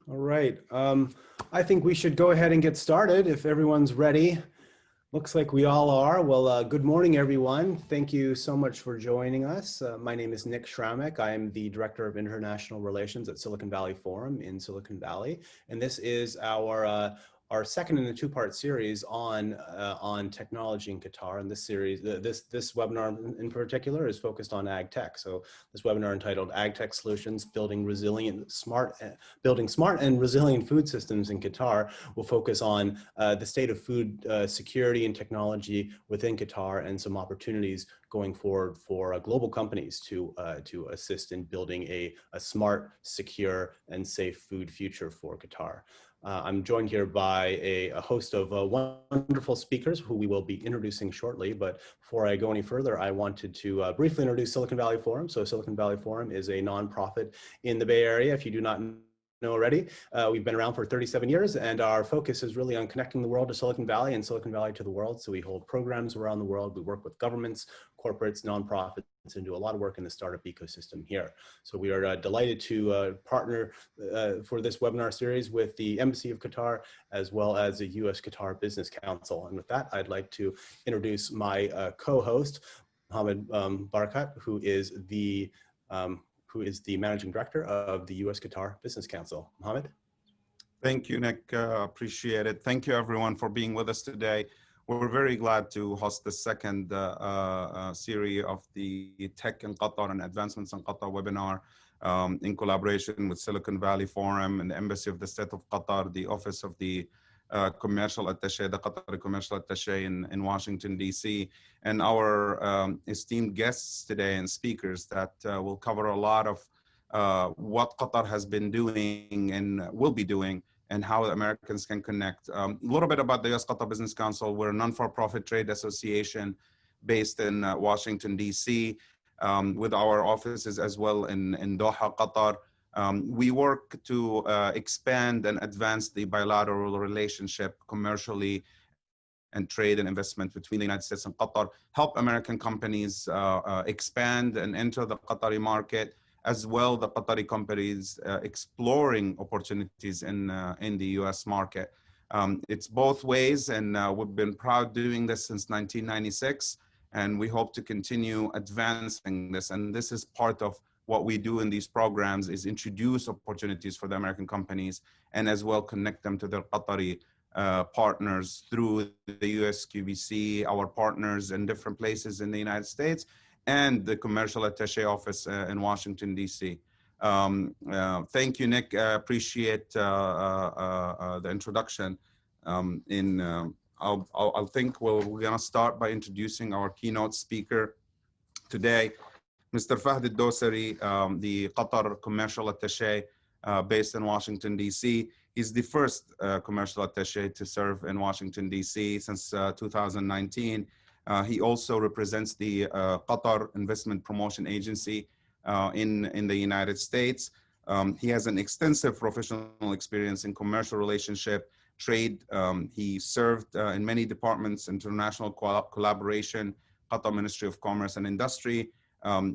All right. I think we should go ahead and get started if everyone's ready. Looks like we all are. Well, good morning, everyone. Thank you so much for joining us. My name is Nick Schramek. I am the Director of International Relations at Silicon Valley Forum in Silicon Valley. And this is our second in a two-part series on technology in Qatar. And this series, this webinar in particular is focused on ag tech. So this webinar entitled Ag Tech Solutions, Building Smart and Resilient Food Systems in Qatar will focus on the state of food security and technology within Qatar and some opportunities going forward for global companies to assist in building a smart, secure, and safe food future for Qatar. I'm joined here by a host of wonderful speakers who we will be introducing shortly. But before I go any further, I wanted to briefly introduce Silicon Valley Forum. So Silicon Valley Forum is a nonprofit in the Bay Area. If you do not know already, we've been around for 37 years, and our focus is really on connecting the world to Silicon Valley and Silicon Valley to the world. So we hold programs around the world. We work with governments, corporates, nonprofits, and do a lot of work in the startup ecosystem here. So we are delighted to partner for this webinar series with the Embassy of Qatar, as well as the U.S. Qatar Business Council. And with that, I'd like to introduce my co-host, Mubarak, who is the Managing Director of the U.S. Qatar Business Council. Mohammed? Thank you, Nick. Appreciate it. Thank you, everyone, for being with us today. We're very glad to host the second series of the Tech in Qatar and Advancements in Qatar webinar in collaboration with Silicon Valley Forum and the Embassy of the State of Qatar, the Office of the Commercial Attaché, the Qatari Commercial Attaché in Washington, D.C., and our esteemed guests today and speakers that will cover a lot of what Qatar has been doing and will be doing and how Americans can connect. A little bit about the U.S. Qatar Business Council. We're a non-for-profit trade association based in Washington, D.C., with our offices as well in Doha, Qatar. We work to expand and advance the bilateral relationship commercially and trade and investment between the United States and Qatar, help American companies expand and enter the Qatari market, as well the Qatari companies exploring opportunities in the U.S. market. It's both ways, and we've been proud doing this since 1996, and we hope to continue advancing this. And this is part of what we do in these programs, is introduce opportunities for the American companies and as well connect them to their Qatari partners through the USQBC, our partners in different places in the United States, and the Commercial Attaché Office in Washington, D.C. Thank you, Nick. I appreciate the introduction. I think we're going to start by introducing our keynote speaker today, Mr. Fahad Dosari, the Qatar Commercial Attaché based in Washington, D.C. He's the first commercial attaché to serve in Washington, D.C. since 2019. He also represents the Qatar Investment Promotion Agency in the United States. He has an extensive professional experience in commercial relationship, trade. He served in many departments, international collaboration, Qatar Ministry of Commerce and Industry.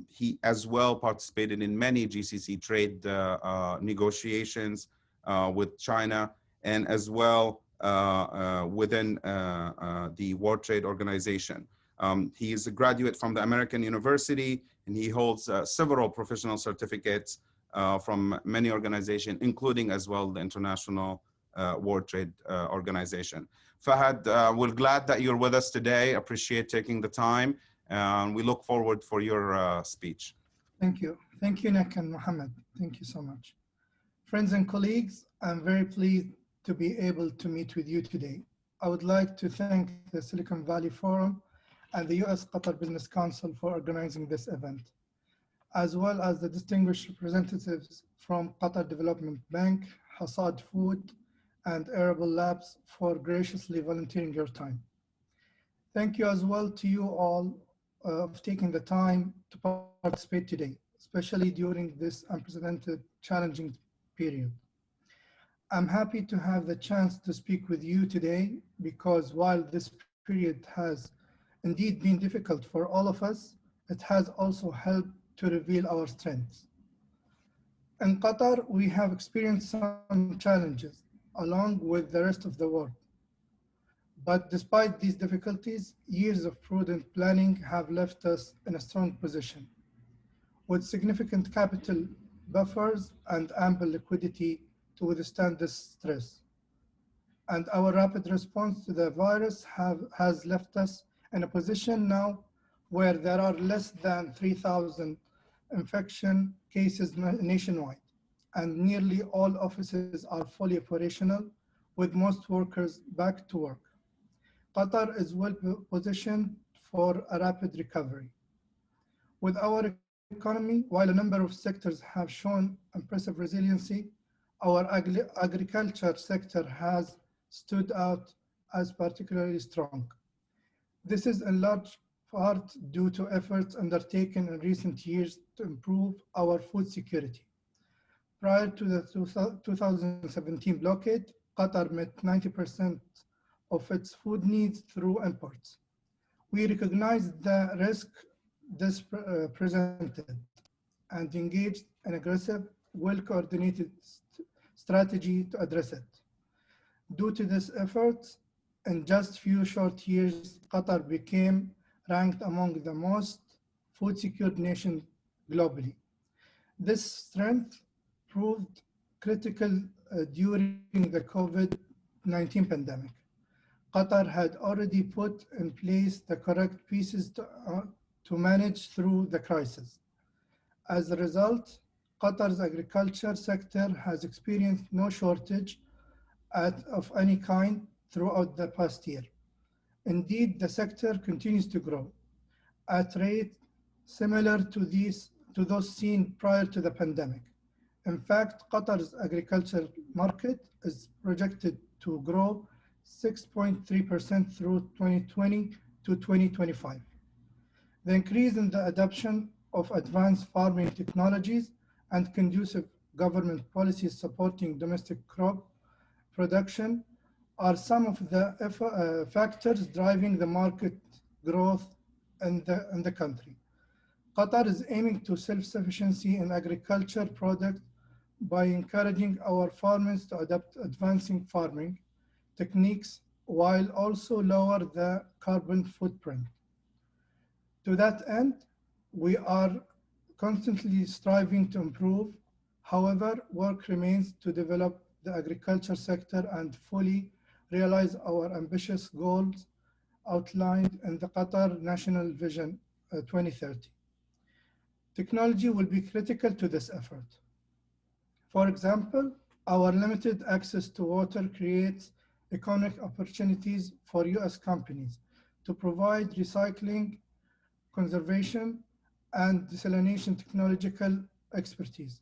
He as well participated in many GCC trade negotiations with China, and as well within the World Trade Organization. He is a graduate from the American University, and he holds several professional certificates from many organizations, including as well the International World Trade Organization. Fahad, we're glad that you're with us today. Appreciate taking the time, and we look forward for your speech. Thank you. Thank you, Nick and Mohammed. Thank you so much. Friends and colleagues, I'm very pleased to be able to meet with you today. I would like to thank the Silicon Valley Forum and the U.S. Qatar Business Council for organizing this event, as well as the distinguished representatives from Qatar Development Bank, Hassad Food, and Arable Labs for graciously volunteering your time. Thank you as well to you all for taking the time to participate today, especially during this unprecedented, challenging period. I'm happy to have the chance to speak with you today because while this period has indeed been difficult for all of us, it has also helped to reveal our strengths. In Qatar, we have experienced some challenges along with the rest of the world. But despite these difficulties, years of prudent planning have left us in a strong position, with significant capital buffers and ample liquidity to withstand this stress. And our rapid response to the virus has left us in a position now where there are less than 3,000 infection cases nationwide, and nearly all offices are fully operational, with most workers back to work. Qatar is well positioned for a rapid recovery. With our economy, while a number of sectors have shown impressive resiliency, our agriculture sector has stood out as particularly strong. This is in large part due to efforts undertaken in recent years to improve our food security. Prior to the 2017 blockade, Qatar met 90% of its food needs through imports. We recognized the risk this presented and engaged an aggressive, well-coordinated strategy to address it. Due to this effort, in just few short years, Qatar became ranked among the most food-secured nations globally. This strength proved critical during the COVID-19 pandemic. Qatar had already put in place the correct pieces to manage through the crisis. As a result, Qatar's agriculture sector has experienced no shortage of any kind throughout the past year. Indeed, the sector continues to grow at a rate similar to those seen prior to the pandemic. In fact, Qatar's agriculture market is projected to grow 6.3% through 2020 to 2025. The increase in the adoption of advanced farming technologies and conducive government policies supporting domestic crop production are some of the factors driving the market growth in the country. Qatar is aiming to self-sufficiency in agriculture products by encouraging our farmers to adopt advancing farming techniques while also lower the carbon footprint. To that end, we are constantly striving to improve. However, work remains to develop the agriculture sector and fully realize our ambitious goals outlined in the Qatar National Vision 2030. Technology will be critical to this effort. For example, our limited access to water creates economic opportunities for US companies to provide recycling, conservation, and desalination technological expertise.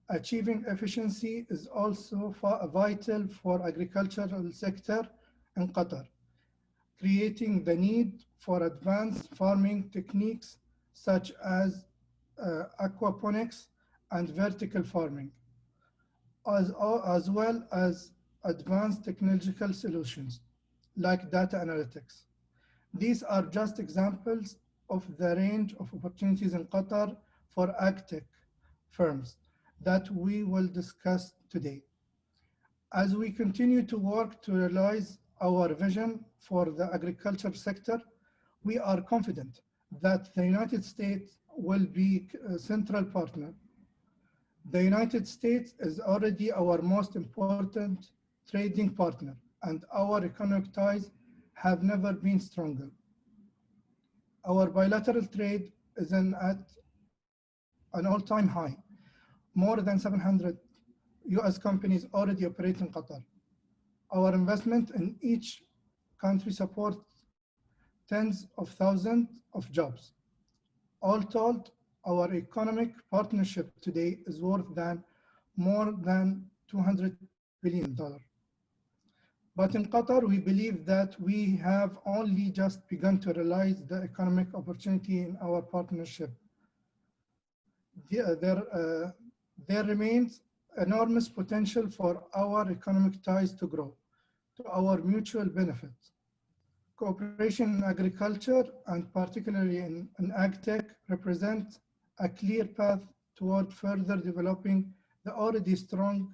Achieving efficiency is also vital for agricultural sector in Qatar, creating the need for advanced farming techniques such as aquaponics and vertical farming, as well as advanced technological solutions like data analytics. These are just examples of the range of opportunities in Qatar for agtech firms that we will discuss today. As we continue to work to realize our vision for the agriculture sector, we are confident that the United States will be a central partner. The United States is already our most important trading partner, and our economic ties have never been stronger. Our bilateral trade is at an all-time high. More than 700 US companies already operate in Qatar. Our investment in each country supports tens of thousands of jobs. All told, our economic partnership today is worth more than $200 billion. But in Qatar, we believe that we have only just begun to realize the economic opportunity in our partnership. There remains enormous potential for our economic ties to grow to our mutual benefit. Cooperation in agriculture, and particularly in agtech, represent a clear path toward further developing the already strong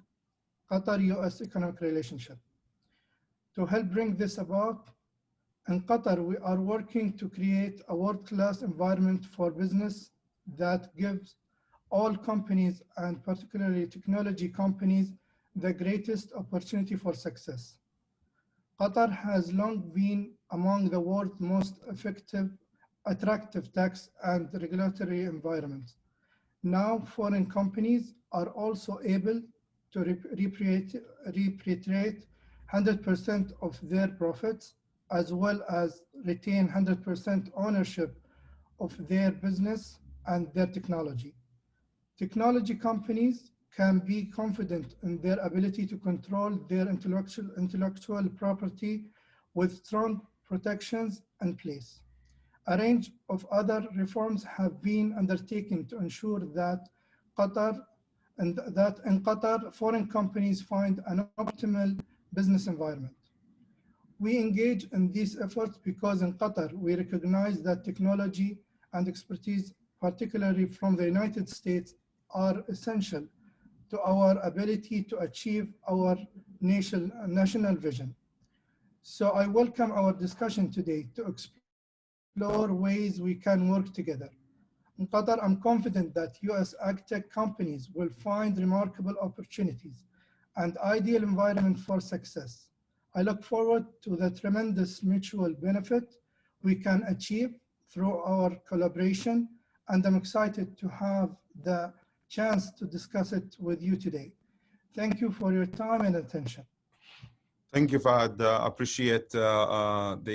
Qatar-US economic relationship. To help bring this about, in Qatar, we are working to create a world-class environment for business that gives all companies, and particularly technology companies, the greatest opportunity for success. Qatar has long been among the world's most attractive tax and regulatory environments. Now, foreign companies are also able to repatriate 100% of their profits, as well as retain 100% ownership of their business and their technology. Technology companies can be confident in their ability to control their intellectual property with strong protections in place. A range of other reforms have been undertaken to ensure that in Qatar, foreign companies find an optimal business environment. We engage in these efforts because in Qatar, we recognize that technology and expertise, particularly from the United States, are essential to our ability to achieve our national vision. So I welcome our discussion today to explore ways we can work together. In Qatar, I'm confident that US agtech companies will find remarkable opportunities and ideal environment for success. I look forward to the tremendous mutual benefit we can achieve through our collaboration, and I'm excited to have the chance to discuss it with you today. Thank you for your time and attention. Thank you, Fahad. Appreciate the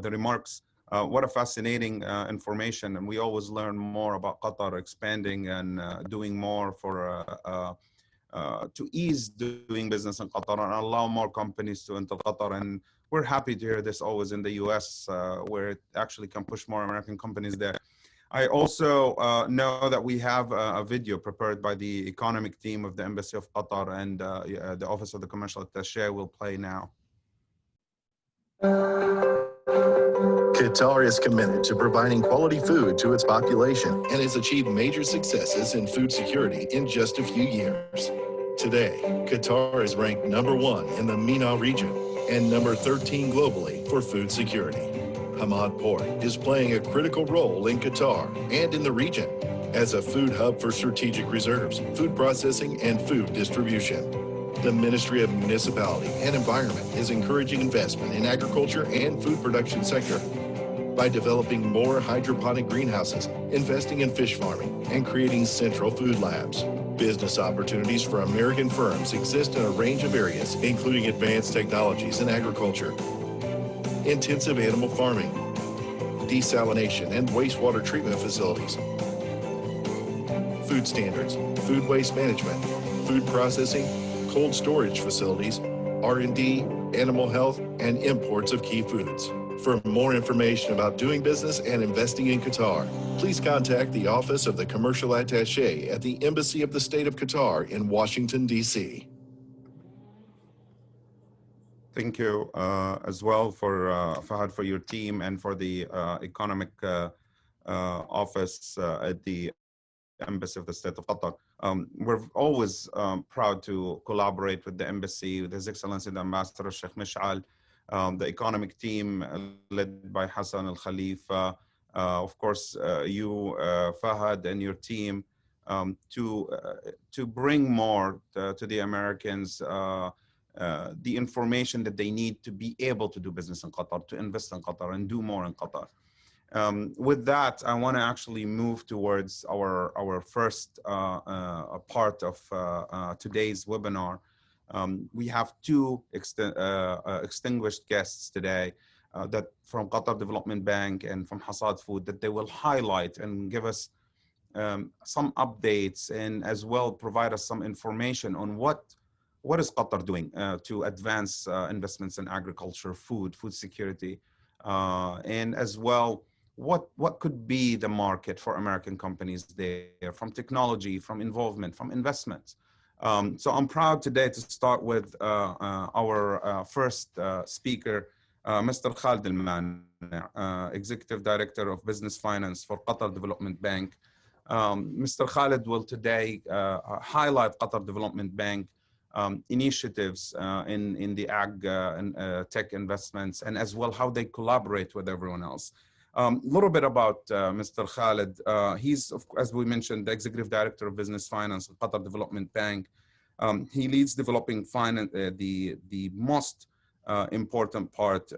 remarks. What a fascinating information, and we always learn more about Qatar expanding and doing more for to ease doing business in Qatar and allow more companies to enter Qatar. And we're happy to hear this always in the US, where it actually can push more American companies there. I also know that we have a video prepared by the economic team of the Embassy of Qatar, and the Office of the Commercial Attaché will play now. Qatar is committed to providing quality food to its population and has achieved major successes in food security in just a few years. Today, Qatar is ranked #1 in the MENA region and number 13 globally for food security. Hamad Port is playing a critical role in Qatar and in the region as a food hub for strategic reserves, food processing, and food distribution. The Ministry of Municipality and Environment is encouraging investment in agriculture and food production sector by developing more hydroponic greenhouses, investing in fish farming, and creating central food labs. Business opportunities for American firms exist in a range of areas, including advanced technologies in agriculture, intensive animal farming, desalination and wastewater treatment facilities, food standards, food waste management, food processing, cold storage facilities, R&D, animal health, and imports of key foods. For more information about doing business and investing in Qatar, please contact the Office of the Commercial Attaché at the Embassy of the State of Qatar in Washington, D.C. Thank you as well for Fahad, for your team, and for the economic office at the Embassy of the State of Qatar. We're always proud to collaborate with the embassy, with His Excellency the Ambassador Sheikh Mish'al, the economic team led by Hassan Al Khalifa, of course you, Fahad, and your team, to bring more to the Americans the information that they need to be able to do business in Qatar, to invest in Qatar and do more in Qatar. With that, I want to actually move towards our first part of today's webinar. We have two extinguished guests today that from Qatar Development Bank and from Hassad Food, that they will highlight and give us some updates, and as well provide us some information on what is Qatar doing to advance investments in agriculture, food security, and as well what could be the market for American companies there, from technology, from involvement, from investments. So I'm proud today to start with our first speaker, Mr. Khalid Al-Man, Executive Director of Business Finance for Qatar Development Bank. Mr. Khalid will today highlight Qatar Development Bank initiatives in the ag and tech investments, and as well how they collaborate with everyone else. A little bit about Mr. Khalid. He's, as we mentioned, the Executive Director of Business Finance at Qatar Development Bank. He leads developing finance, the most important part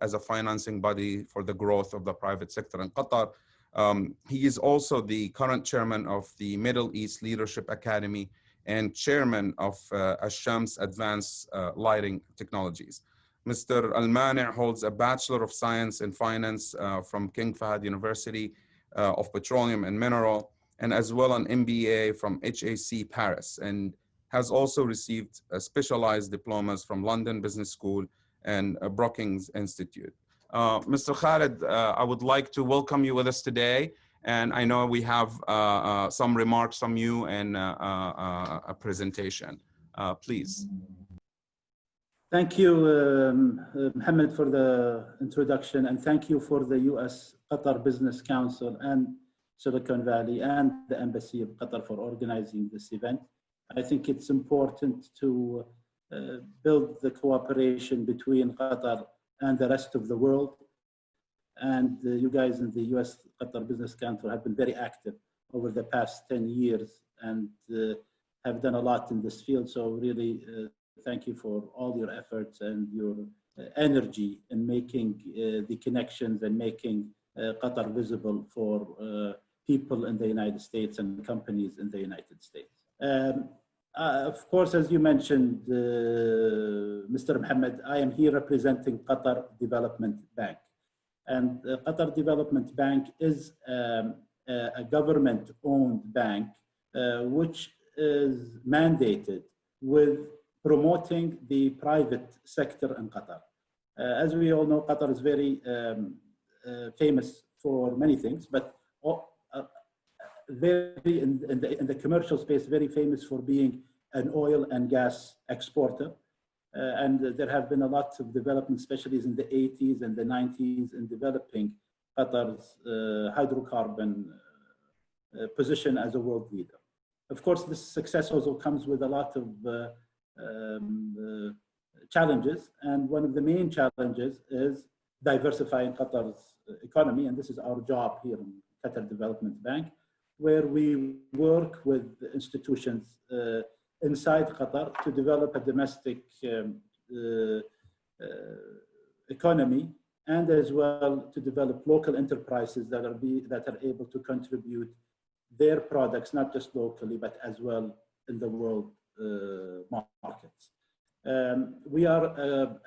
as a financing body for the growth of the private sector in Qatar. He is also the current chairman of the Middle East Leadership Academy and chairman of Ash-Shams Advanced Lighting Technologies. Mr. Al-Mani holds a Bachelor of Science in Finance from King Fahad University of Petroleum and Mineral, and as well an MBA from HAC Paris, and has also received specialized diplomas from London Business School and Brookings Institute. Mr. Khalid, I would like to welcome you with us today. And I know we have some remarks from you and a presentation. Please. Thank you, Mohammed, for the introduction, and thank you for the U.S. Qatar Business Council and Silicon Valley and the Embassy of Qatar for organizing this event. I think it's important to build the cooperation between Qatar and the rest of the world. And you guys in the U.S. Qatar Business Council have been very active over the past 10 years and have done a lot in this field. So really, thank you for all your efforts and your energy in making the connections and making Qatar visible for people in the United States and companies in the United States. Of course, as you mentioned, Mr. Mohammed, I am here representing Qatar Development Bank. And Qatar Development Bank is a government-owned bank which is mandated with promoting the private sector in Qatar. As we all know, Qatar is very famous for many things, but very in the commercial space, very famous for being an oil and gas exporter. And there have been a lot of development, especially in the 80s and the 90s, in developing Qatar's hydrocarbon position as a world leader. Of course, this success also comes with a lot of challenges, and one of the main challenges is diversifying Qatar's economy, and this is our job here in Qatar Development Bank, where we work with institutions inside Qatar to develop a domestic economy, and as well to develop local enterprises that are able to contribute their products, not just locally, but as well in the world markets. We are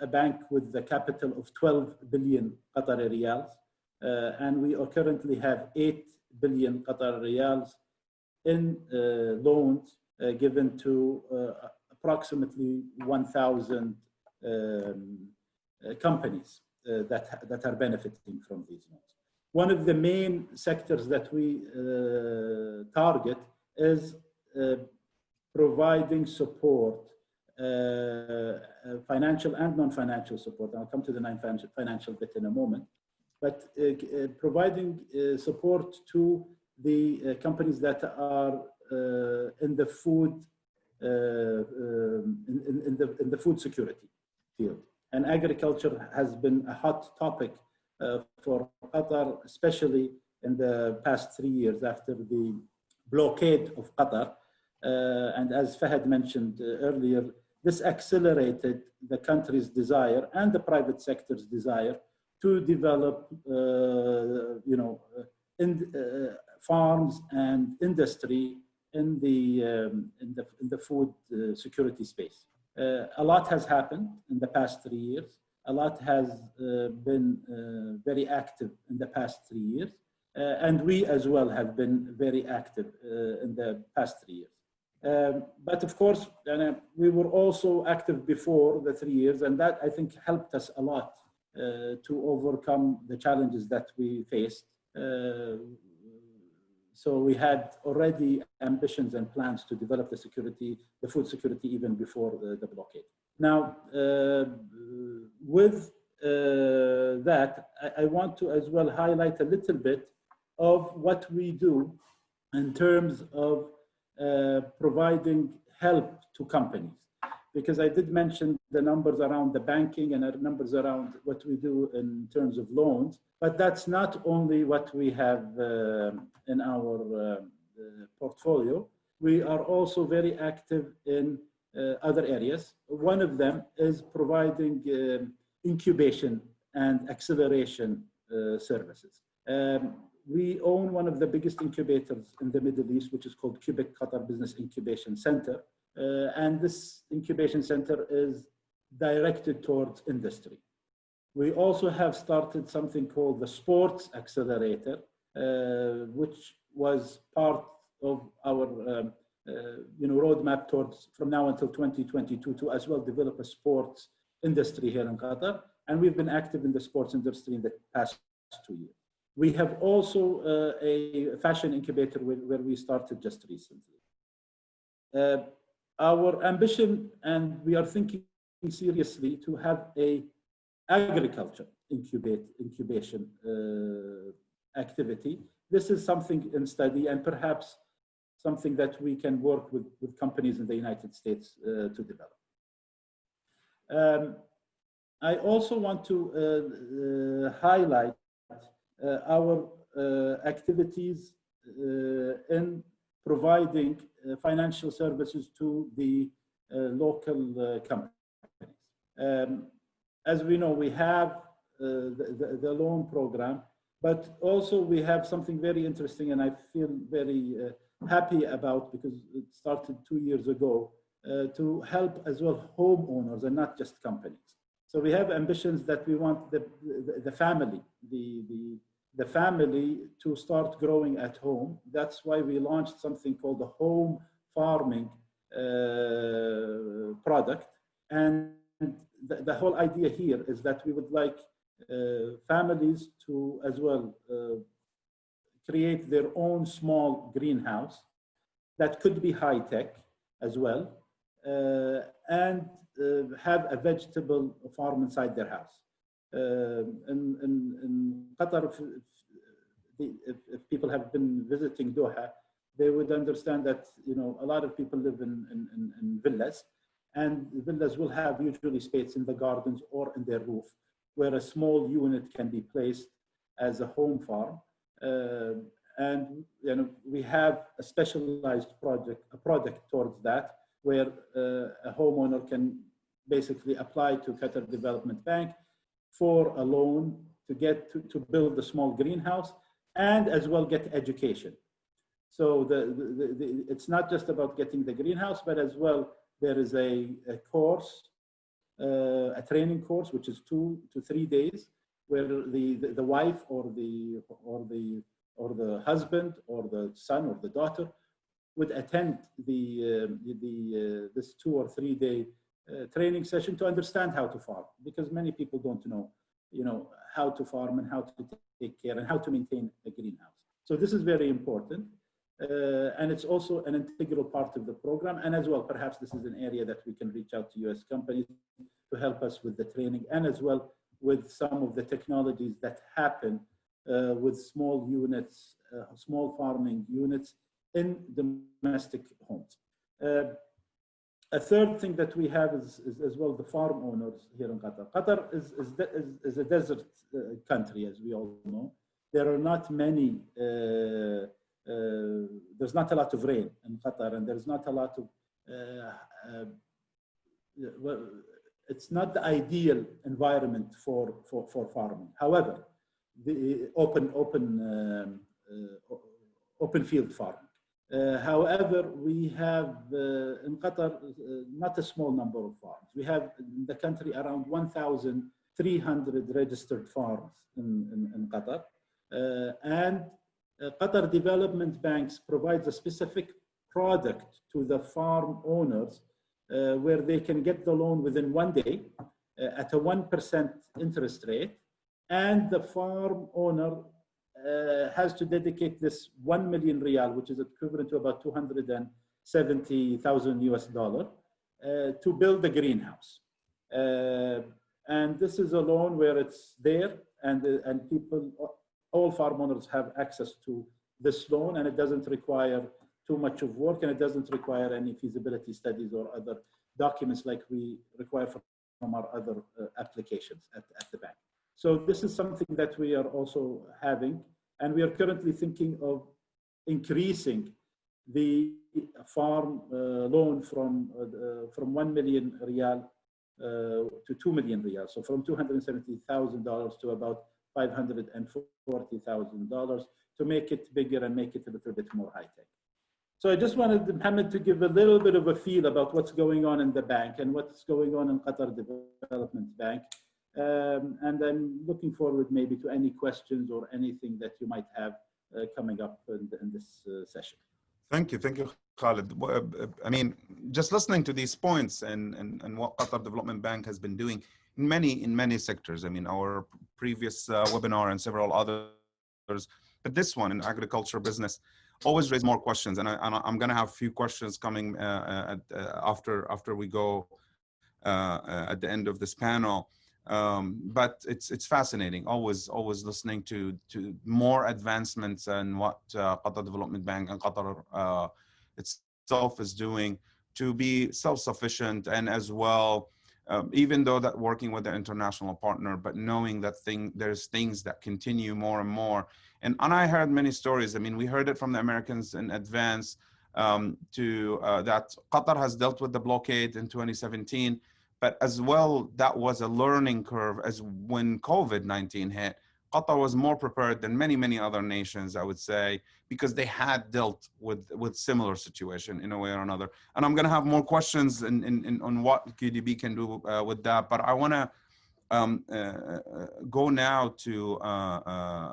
a bank with the capital of 12 billion Qatari riyals, and we currently have 8 billion Qatari riyals in loans given to approximately 1,000 companies that are benefiting from these loans. One of the main sectors that we target is providing support, financial and non-financial support. I'll come to the non-financial bit in a moment, but providing support to the companies that are in the food in the food security field. And agriculture has been a hot topic for Qatar, especially in the past 3 years after the blockade of Qatar. And as Fahad mentioned earlier, this accelerated the country's desire and the private sector's desire to develop, farms and industry in the food security space. A lot has happened in the past 3 years. A lot has been very active in the past 3 years. And we as well have been very active in the past 3 years. But of course, we were also active before the 3 years, and that I think helped us a lot to overcome the challenges that we faced. So we had already ambitions and plans to develop the food security even before the blockade. Now, with that, I want to as well highlight a little bit of what we do in terms of providing help to companies. Because I did mention the numbers around the banking and the numbers around what we do in terms of loans, but that's not only what we have in our portfolio. We are also very active in other areas. One of them is providing incubation and acceleration services. We own one of the biggest incubators in the Middle East, which is called Qatar Business Incubation Center. And this incubation center is directed towards industry. We also have started something called the Sports Accelerator, which was part of our roadmap towards from now until 2022 to as well develop a sports industry here in Qatar. And we've been active in the sports industry in the past 2 years. We have also a fashion incubator where we started just recently. Our ambition, and we are thinking seriously to have a agriculture incubation activity. This is something in study and perhaps something that we can work with companies in the United States to develop. I also want to highlight our activities in providing financial services to the local companies. As we know, we have the loan program, but also we have something very interesting, and I feel very happy about, because it started 2 years ago, to help as well homeowners and not just companies. So we have ambitions that we want the family, the family to start growing at home. That's why we launched something called the home farming product. And the whole idea here is that we would like families to as well create their own small greenhouse that could be high tech as well, and have a vegetable farm inside their house. In Qatar, if people have been visiting Doha, they would understand that a lot of people live in villas, and villas will have usually space in the gardens or in their roof where a small unit can be placed as a home farm. And we have a specialized product towards that, where a homeowner can basically apply to Qatar Development Bank for a loan to get to build a small greenhouse and as well get education. So it's not just about getting the greenhouse, but as well there is a course, a training course, which is 2 to 3 days, where the wife or the husband or the son or the daughter would attend this 2 or 3 day training session to understand how to farm, because many people don't know, how to farm and how to take care and how to maintain a greenhouse. So this is very important. And it's also an integral part of the program. And as well, perhaps this is an area that we can reach out to US companies to help us with the training, and as well with some of the technologies that happen with small units, small farming units in domestic homes. A third thing that we have is as well the farm owners here in Qatar. Qatar is a desert country, as we all know. There are not many, there's not a lot of rain in Qatar, and there's not a lot of, it's not the ideal environment for farming. However, the open field farming. However, we have in Qatar not a small number of farms. We have in the country around 1,300 registered farms in Qatar. And Qatar Development Banks provides a specific product to the farm owners where they can get the loan within 1 day at a 1% interest rate. And the farm owner has to dedicate this 1 million riyal, which is equivalent to about $270,000 US, to build a greenhouse. And this is a loan where it's there, and people, all farm owners have access to this loan, and it doesn't require too much of work, and it doesn't require any feasibility studies or other documents like we require from our other applications at the bank. So this is something that we are also having, and we are currently thinking of increasing the farm loan from 1 million riyal to 2 million riyal. So from $270,000 to about $540,000 to make it bigger and make it a little bit more high tech. So I just wanted Mohammed to give a little bit of a feel about what's going on in the bank and what's going on in Qatar Development Bank. And I'm looking forward maybe to any questions or anything that you might have coming up in this session. Thank you, Khalid. I mean, just listening to these points and what Qatar Development Bank has been doing in many sectors. I mean, our previous webinar and several others, but this one in agriculture business always raise more questions. And I'm going to have a few questions coming after we go at the end of this panel. But it's fascinating, always listening to more advancements and what Qatar Development Bank and Qatar itself is doing to be self-sufficient, and as well, even though that working with the international partner, but knowing that there's things that continue more and more. And I heard many stories. I mean, we heard it from the Americans in advance that Qatar has dealt with the blockade in 2017. But as well, that was a learning curve as when COVID-19 hit. Qatar was more prepared than many other nations, I would say, because they had dealt with similar situation in a way or another. And I'm going to have more questions on what QDB can do with that. But I want to go now to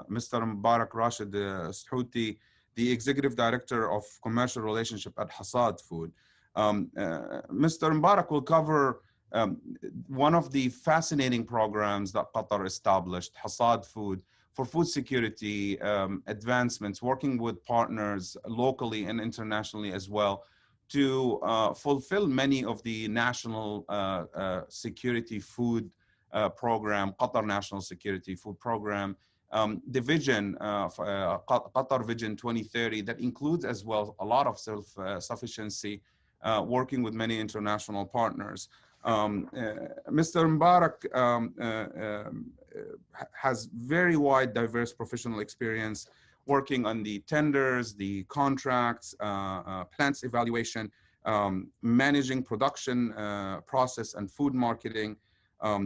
Mr. Mubarak Rashid Sahuti, the Executive Director of Commercial Relationship at Hassad Food. Mr. Mubarak will cover one of the fascinating programs that Qatar established, Hassad Food, for food security advancements, working with partners locally and internationally as well, to fulfill many of the national security food program, Qatar National Security Food Program, the vision, Qatar Vision 2030, that includes as well a lot of self-sufficiency, working with many international partners. Mr. Mubarak has very wide, diverse professional experience working on the tenders, the contracts, plants evaluation, managing production process and food marketing.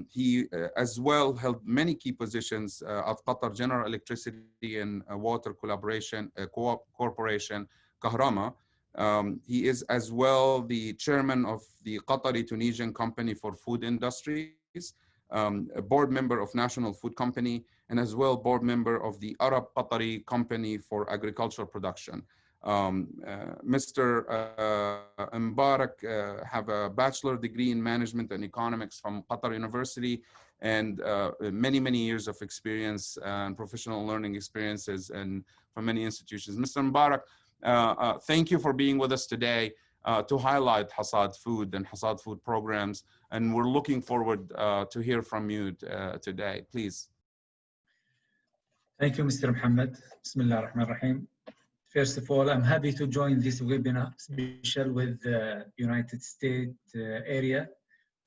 He as well held many key positions at Qatar General Electricity and Water Corporation, Kahrama. He is as well the chairman of the Qatari Tunisian Company for Food Industries, a board member of National Food Company, and as well board member of the Arab Qatari Company for Agricultural Production. Mr. Mubarak have a bachelor degree in management and economics from Qatar University, and many years of experience and professional learning experiences and from many institutions. Mr. Mubarak, thank you for being with us today to highlight Hassad Food and Hassad Food programs, and we're looking forward to hear from you today. Please. Thank you, Mr. Mohammed. Bismillah ar-Rahman ar-Rahim. First of all, I'm happy to join this webinar, special with the United States area,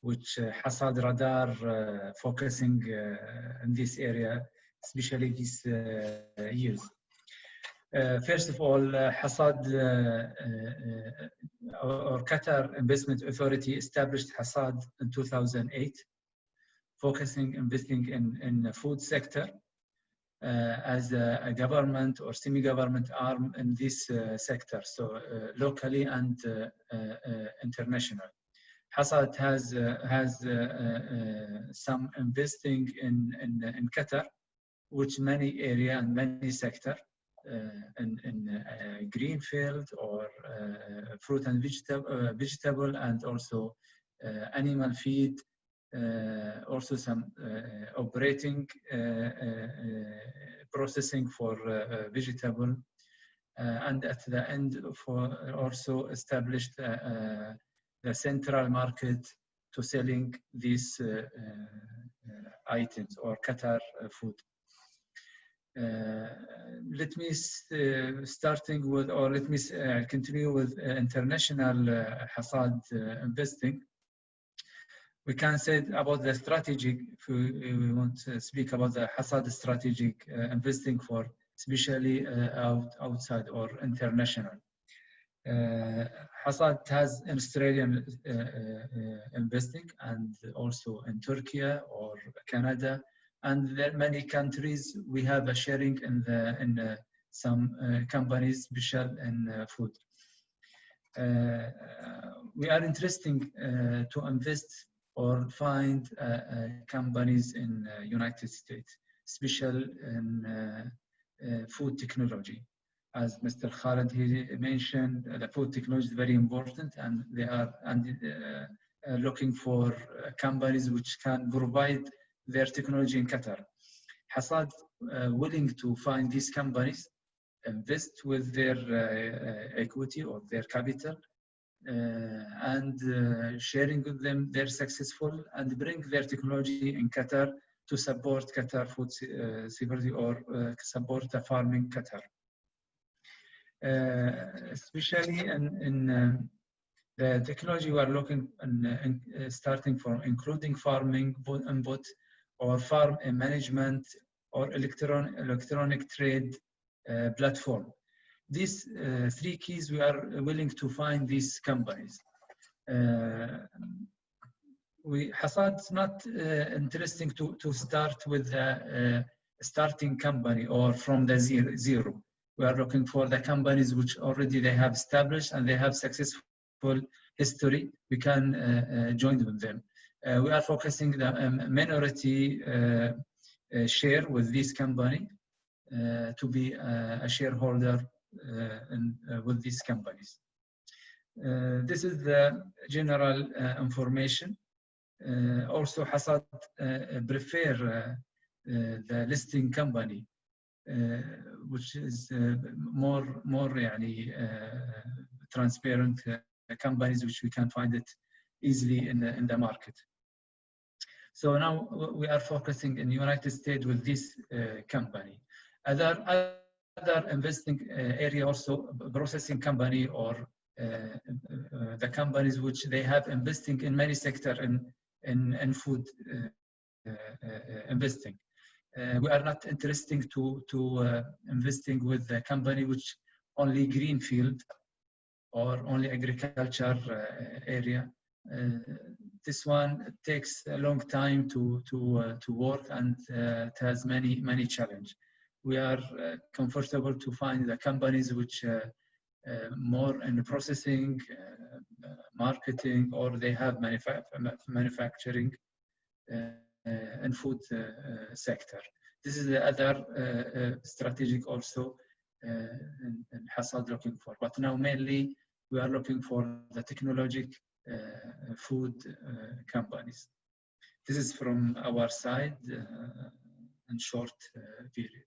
which Hassad Radar focusing in this area, especially these years. First of all, Hassad or Qatar Investment Authority established Hassad in 2008, investing in the food sector as a government or semi-government arm in this sector, so locally and international. Hassad has some investing in Qatar, which many area and many sector. In greenfield or fruit and vegetable, and also animal feed, also some operating processing for vegetable, and at the end for also established the central market to selling these items or Qatar food. Let me continue with international Hassad investing. We can say about the strategy, if we want to speak about the Hassad strategic investing for especially outside or international. Hassad has in Australian investing and also in Turkey or Canada, and there are many countries we have a sharing in some companies, special in food. We are interested to invest or find companies in United States, especially in food technology. As Mr. Khalid he mentioned, the food technology is very important, and they are looking for companies which can provide their technology in Qatar. Hassad willing to find these companies, invest with their equity or their capital, and sharing with them their successful and bring their technology in Qatar to support Qatar food security or support the farming Qatar. Especially in the technology we are looking and starting from, including farming input or farm management or electronic trade platform. These three keys we are willing to find these companies. Hassad is not interesting to start with a starting company or from the zero. We are looking for the companies which already they have established and they have successful history. We can join with them. We are focusing the minority share with this company to be a shareholder with these companies. This is the general information. Also, Hassad prefer the listing company, which is more transparent companies which we can find it easily in the market. So now we are focusing in the United States with this company. Other investing area also processing company or the companies which they have investing in many sectors in food investing. We are not interested to investing with the company which only greenfield or only agriculture area. This one takes a long time to work, and it has many challenges. We are comfortable to find the companies which more in the processing, marketing, or they have manufacturing and food sector. This is the other strategic also in Hassad looking for. But now mainly we are looking for the technologic food companies. This is from our side in short period.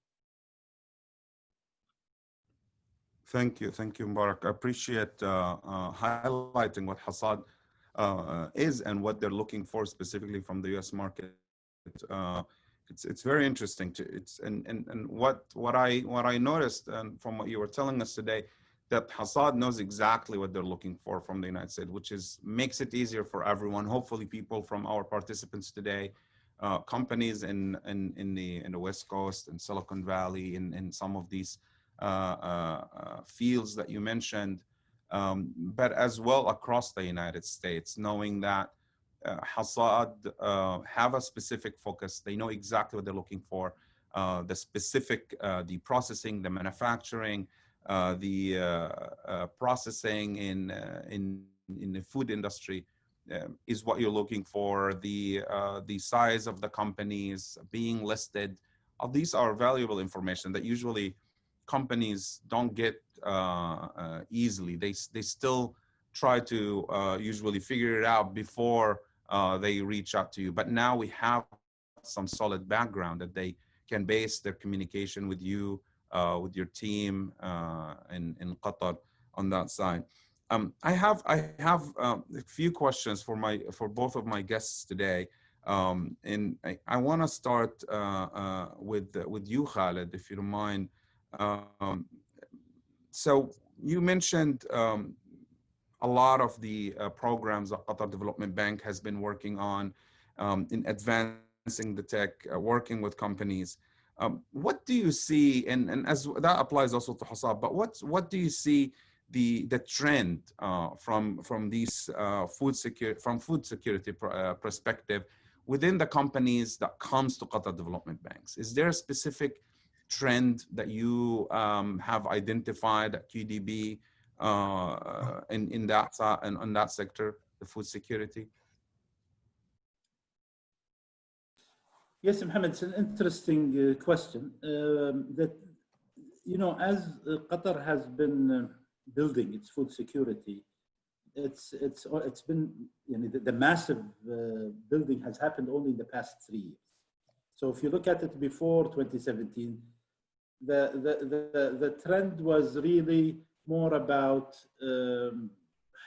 Thank you, Mubarak. I appreciate highlighting what Hassad is and what they're looking for specifically from the U.S. market. It's very interesting. And what I noticed, and from what you were telling us today, that Hassad knows exactly what they're looking for from the United States, which makes it easier for everyone. Hopefully, people from our participants today, companies in the West Coast and Silicon Valley, in some of these fields that you mentioned, but as well across the United States, knowing that Hassad have a specific focus. They know exactly what they're looking for. The specific, the processing, the manufacturing, the processing in the food industry is what you're looking for. The size of the companies being listed. These are valuable information that usually companies don't get easily. They still try to usually figure it out before they reach out to you. But now we have some solid background that they can base their communication with you, with your team in Qatar on that side. I have a few questions for both of my guests today. I want to start with you, Khalid, if you don't mind. So you mentioned a lot of the programs that Qatar Development Bank has been working on in advancing the tech, working with companies. What do you see, and as that applies also to Hassad, but what do you see the trend from these food security perspective within the companies that comes to Qatar Development Banks? Is there a specific trend that you have identified at QDB in that sector, the food security? Yes, Mohammed, it's an interesting question. That, you know, as Qatar has been building its food security, it's been, you know, the massive building has happened only in the past 3 years. So if you look at it before 2017, the trend was really more about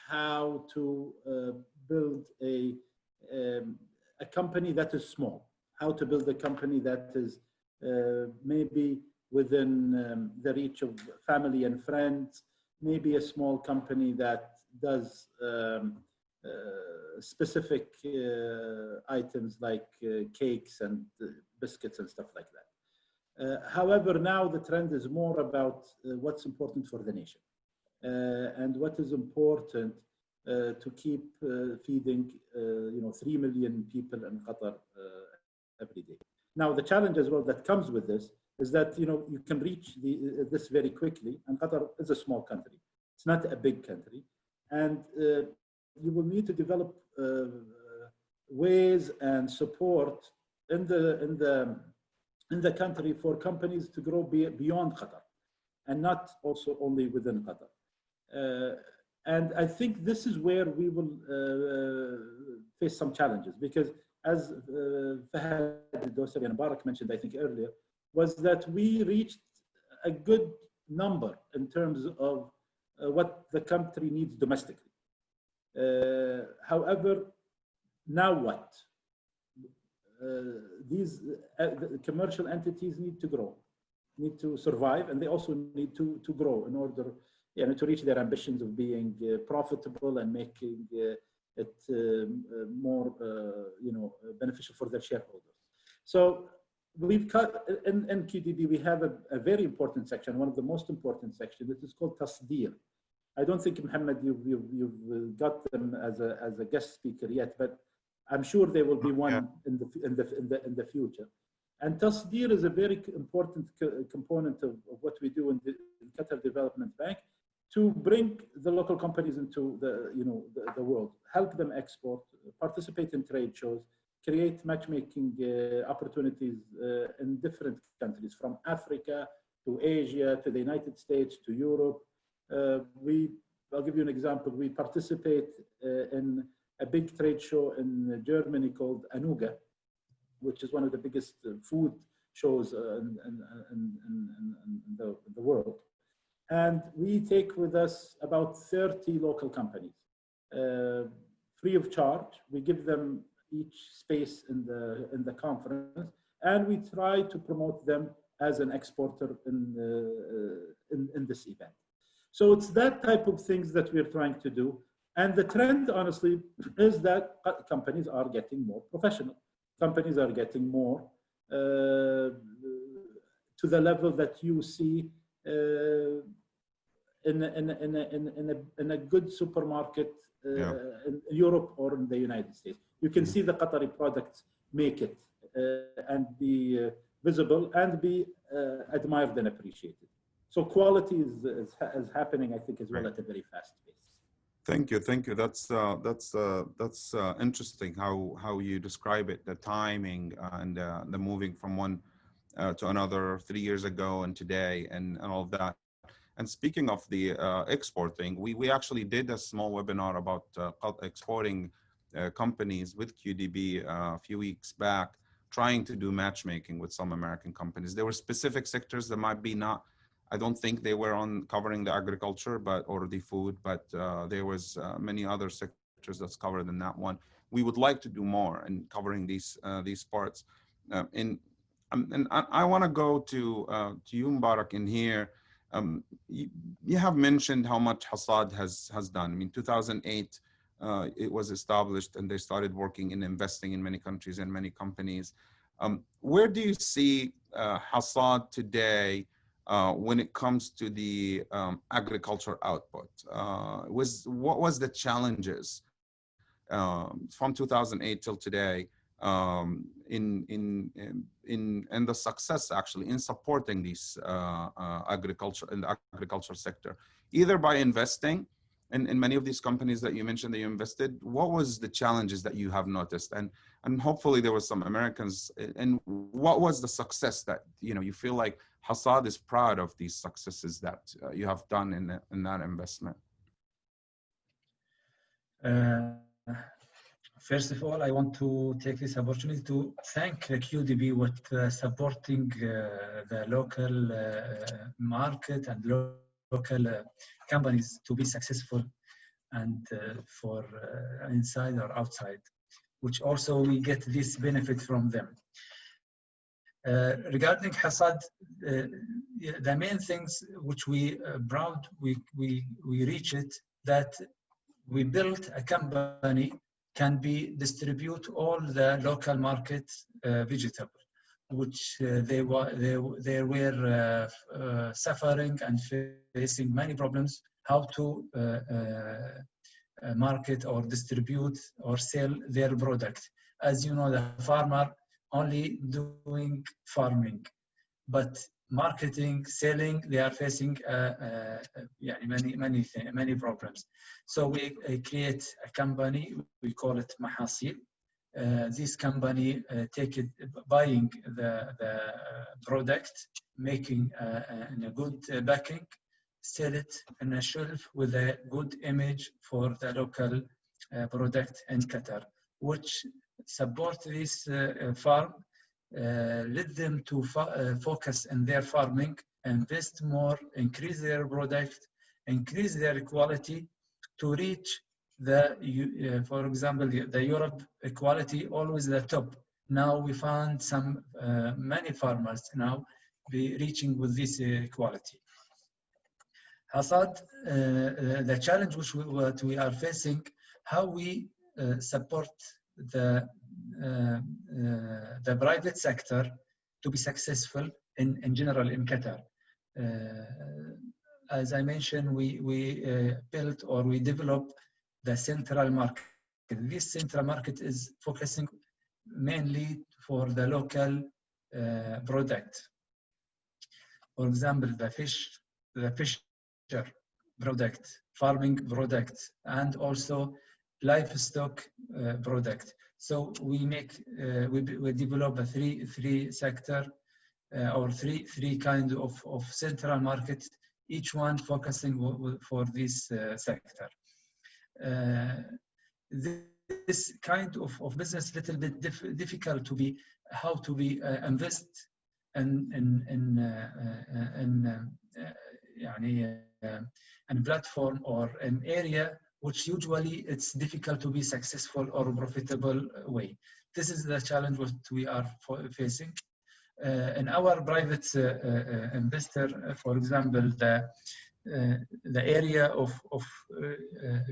how to build a company that is small, how to build a company that is maybe within the reach of family and friends, maybe a small company that does specific items like cakes and biscuits and stuff like that. However, now the trend is more about what's important for the nation and what is important to keep feeding, you know, 3 million people in Qatar every day. Now, the challenge as well that comes with this is that, you know, you can reach this very quickly, and Qatar is a small country. It's not a big country, and you will need to develop ways and support in the country for companies to grow beyond Qatar, and not also only within Qatar. And I think this is where we will face some challenges, because as Fahad, Dosari, and Mubarak mentioned, I think earlier, was that we reached a good number in terms of what the country needs domestically. However, now what? These commercial entities need to grow, need to survive, and they also need to grow in order, you know, to reach their ambitions of being profitable and making it more, you know, beneficial for their shareholders. So we've cut in QDB. We have a very important section, one of the most important sections. It is called Tasdeer. I don't think, Mohammed, you've got them as a guest speaker yet, but I'm sure there will be one in the future. And Tasdeer is a very important component of what we do in the Qatar Development Bank, to bring the local companies into the world, help them export, participate in trade shows, create matchmaking opportunities in different countries, from Africa to Asia to the United States to Europe. I'll give you an example. We participate in a big trade show in Germany called Anuga, which is one of the biggest food shows in the world. And we take with us about 30 local companies, free of charge. We give them each space in the conference, and we try to promote them as an exporter in this event. So it's that type of things that we're trying to do. And the trend, honestly, is that companies are getting more professional. Companies are getting more to the level that you see in a good supermarket in Europe or in the United States. You can see the Qatari products make it and be visible and be admired and appreciated. So quality is happening, I think, as well at a very fast pace. Thank you. That's interesting how you describe it, the timing and the moving from one to another 3 years ago and today and all of that. And speaking of the exporting, we actually did a small webinar about exporting companies with QDB a few weeks back, trying to do matchmaking with some American companies. There were specific sectors that might be not, I don't think they were on covering the agriculture or the food, but there was many other sectors sectors that's covered in that one. We would like to do more in covering these parts. And I want to go to you, Mubarak, in here. You have mentioned how much Hassad has done. I mean, 2008, it was established and they started working and investing in many countries and many companies. Where do you see Hassad today when it comes to the agriculture output? What was the challenges from 2008 till today in the success actually in supporting these agriculture in the agriculture sector, either by investing in many of these companies that you mentioned that you invested? What was the challenges that you have noticed? And hopefully there was some Americans, and what was the success that you feel like Hassad is proud of these successes that you have done in that investment? First of all, I want to take this opportunity to thank QDB with supporting the local market and local companies to be successful, and for inside or outside, which also we get this benefit from them. Regarding Hassad, the main things which we reached, that we built a company can be distribute all the local market vegetable, which they were suffering and facing many problems how to market or distribute or sell their product. As you know, the farmer only doing farming, but marketing, selling, they are facing many problems. So we create a company, we call it Mahasil. This company buying the product, making in a good packing, sell it on a shelf with a good image for the local product in Qatar, which support this farm, let them to focus on their farming, invest more, increase their product, increase their quality to reach the, for example, the Europe quality, always the top. Now we found some, many farmers now be reaching with this quality. Hassad, the challenge what we are facing, how we support the private sector to be successful in general in Qatar. As I mentioned, we built or we developed the central market. This central market is focusing mainly for the local product. For example, the fish product, farming product, and also livestock product. So we make we develop a three sector or three kind of central market, each one focusing for this sector. This kind of business little bit difficult to be how to be invest in platform or an area which usually it's difficult to be successful or profitable way. This is the challenge what we are facing. In our private investor, for example, the area of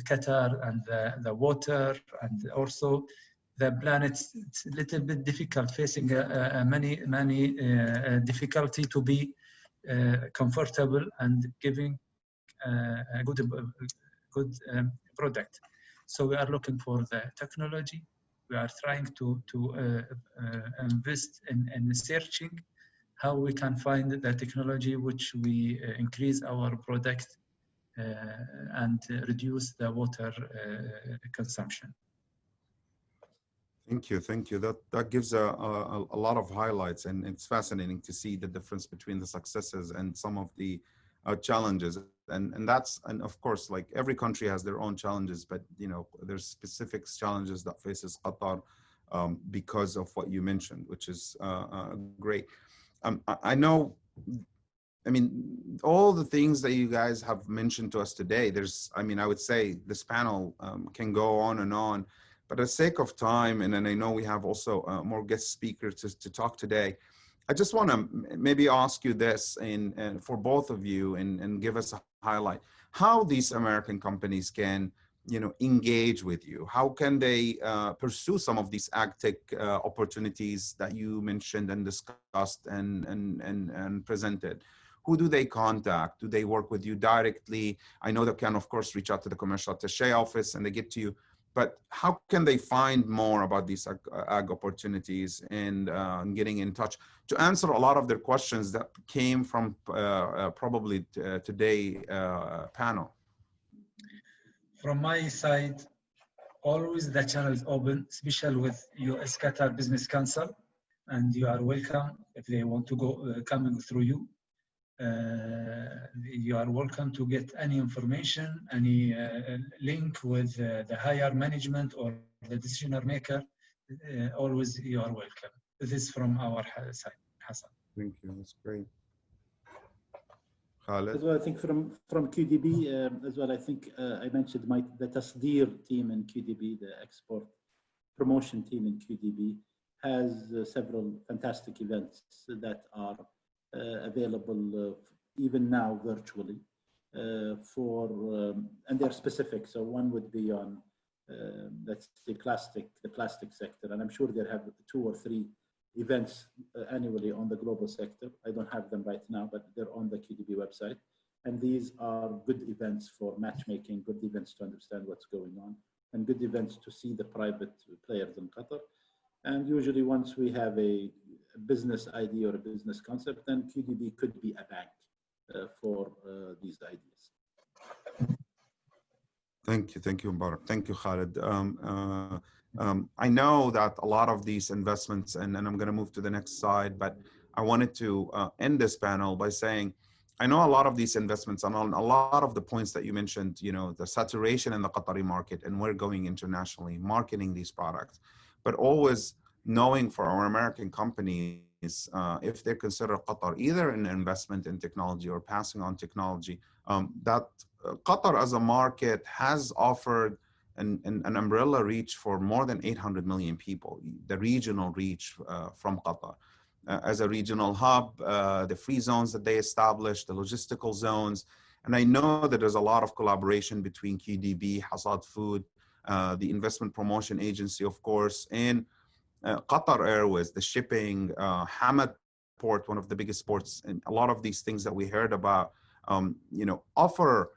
Qatar and the water and also the planet, it's a little bit difficult, facing many difficulty to be comfortable and giving a good product. So we are looking for the technology. We are trying to invest in searching how we can find the technology which we increase our product and reduce the water consumption. Thank you. That gives a lot of highlights, and it's fascinating to see the difference between the successes and some of the challenges. And of course, like every country has their own challenges, but there's specific challenges that faces Qatar because of what you mentioned, which is great. I know I mean, all the things that you guys have mentioned to us today, I mean, I would say this panel can go on and on, but for the sake of time, and then I know we have also more guest speakers to talk today, I just want to maybe ask you this, and for both of you, and give us a highlight, how these American companies can, engage with you. How can they pursue some of these ag tech opportunities that you mentioned and discussed and presented? Who do they contact? Do they work with you directly? I know they can, of course, reach out to the commercial attaché office and they get to you, but how can they find more about these ag opportunities and getting in touch to answer a lot of their questions that came from probably today panel? From my side, always the channel is open, especially with US Qatar Business Council, and you are welcome if they want to go coming through you. You are welcome to get any information, any link with the higher management or the decision maker. Always you are welcome. This is from our side, Hassad. Thank you, that's great. Khalid? As well, I think from QDB as well, I think I mentioned the Tasdeer team in QDB, the export promotion team in QDB, has several fantastic events that are available even now virtually and they're specific. So one would be on that's the plastic sector, and I'm sure they have 2 or 3 events annually on the global sector. I don't have them right now, but they're on the QDB website. And these are good events for matchmaking, good events to understand what's going on, and good events to see the private players in Qatar. And usually once we have a business idea or a business concept, then QDB could be a bank for these ideas. Thank you, Mubarak. Thank you, Khalid. I know that a lot of these investments, and then I'm going to move to the next slide, but I wanted to end this panel by saying, I know a lot of these investments and on a lot of the points that you mentioned, the saturation in the Qatari market, and we're going internationally, marketing these products, but always knowing for our American companies, if they consider Qatar either an investment in technology or passing on technology, that Qatar as a market has offered an umbrella reach for more than 800 million people, the regional reach from Qatar. As a regional hub, the free zones that they established, the logistical zones. And I know that there's a lot of collaboration between QDB, Hassad Food, the investment promotion agency, of course, and Qatar Airways, the shipping, Hamad Port, one of the biggest ports, and a lot of these things that we heard about, offer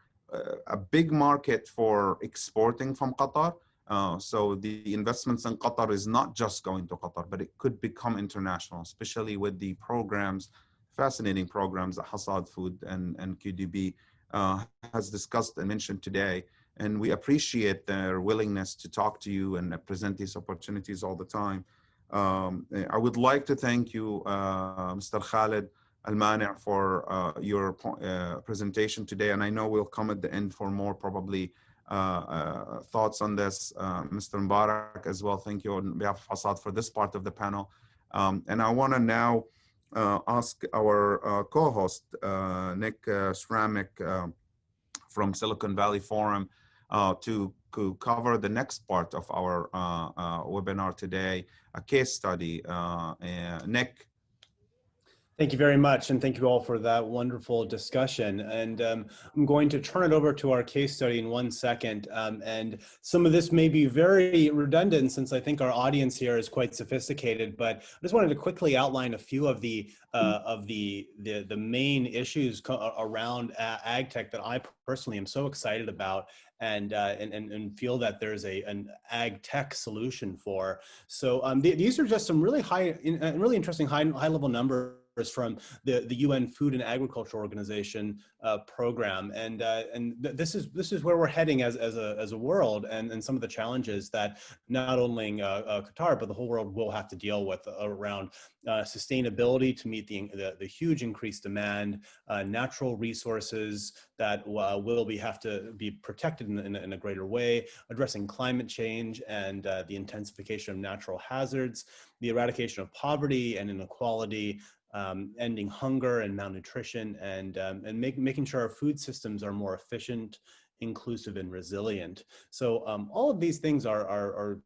a big market for exporting from Qatar. So the investments in Qatar is not just going to Qatar, but it could become international, especially with the programs, fascinating programs that Hassad Food and QDB has discussed and mentioned today. And we appreciate their willingness to talk to you and present these opportunities all the time. I would like to thank you, Mr. Khalid Al-Mani, for your presentation today. And I know we'll come at the end for more probably thoughts on this. Mr. Mubarak as well, thank you on behalf of Hassad for this part of the panel. And I want to now ask our co-host, Nick Shramek from Silicon Valley Forum to cover the next part of our webinar today, a case study. Nick. Thank you very much, and thank you all for that wonderful discussion. And I'm going to turn it over to our case study in 1 second. And some of this may be very redundant since I think our audience here is quite sophisticated, but I just wanted to quickly outline a few of the main issues around ag tech that I personally am so excited about and feel that there's an ag tech solution for. So these are just some really really interesting high level numbers from the UN Food and Agriculture Organization program, and this is where we're heading as a world, and some of the challenges that not only Qatar but the whole world will have to deal with around sustainability to meet the huge increased demand, natural resources that will have to be protected in a greater way, addressing climate change and the intensification of natural hazards, the eradication of poverty and inequality, ending hunger and malnutrition, and making sure our food systems are more efficient, inclusive, and resilient. So all of these things are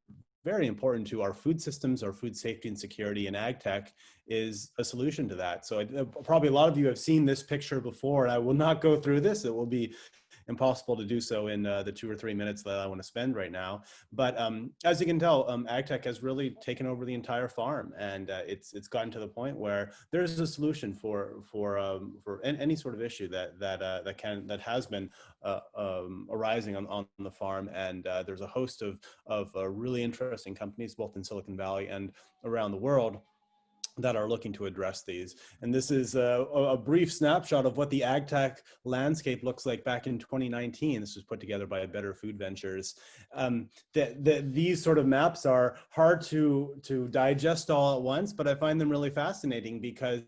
very important to our food systems, our food safety and security, and ag tech is a solution to that. So probably a lot of you have seen this picture before, and I will not go through this. It will be impossible to do so in the 2 or 3 minutes that I want to spend right now. But as you can tell, ag tech has really taken over the entire farm, and it's gotten to the point where there's a solution for any sort of issue that has been arising on the farm. And there's a host of really interesting companies, both in Silicon Valley and around the world, that are looking to address these. And this is a brief snapshot of what the ag tech landscape looks like back in 2019. This was put together by Better Food Ventures. These sort of maps are hard to digest all at once, but I find them really fascinating, because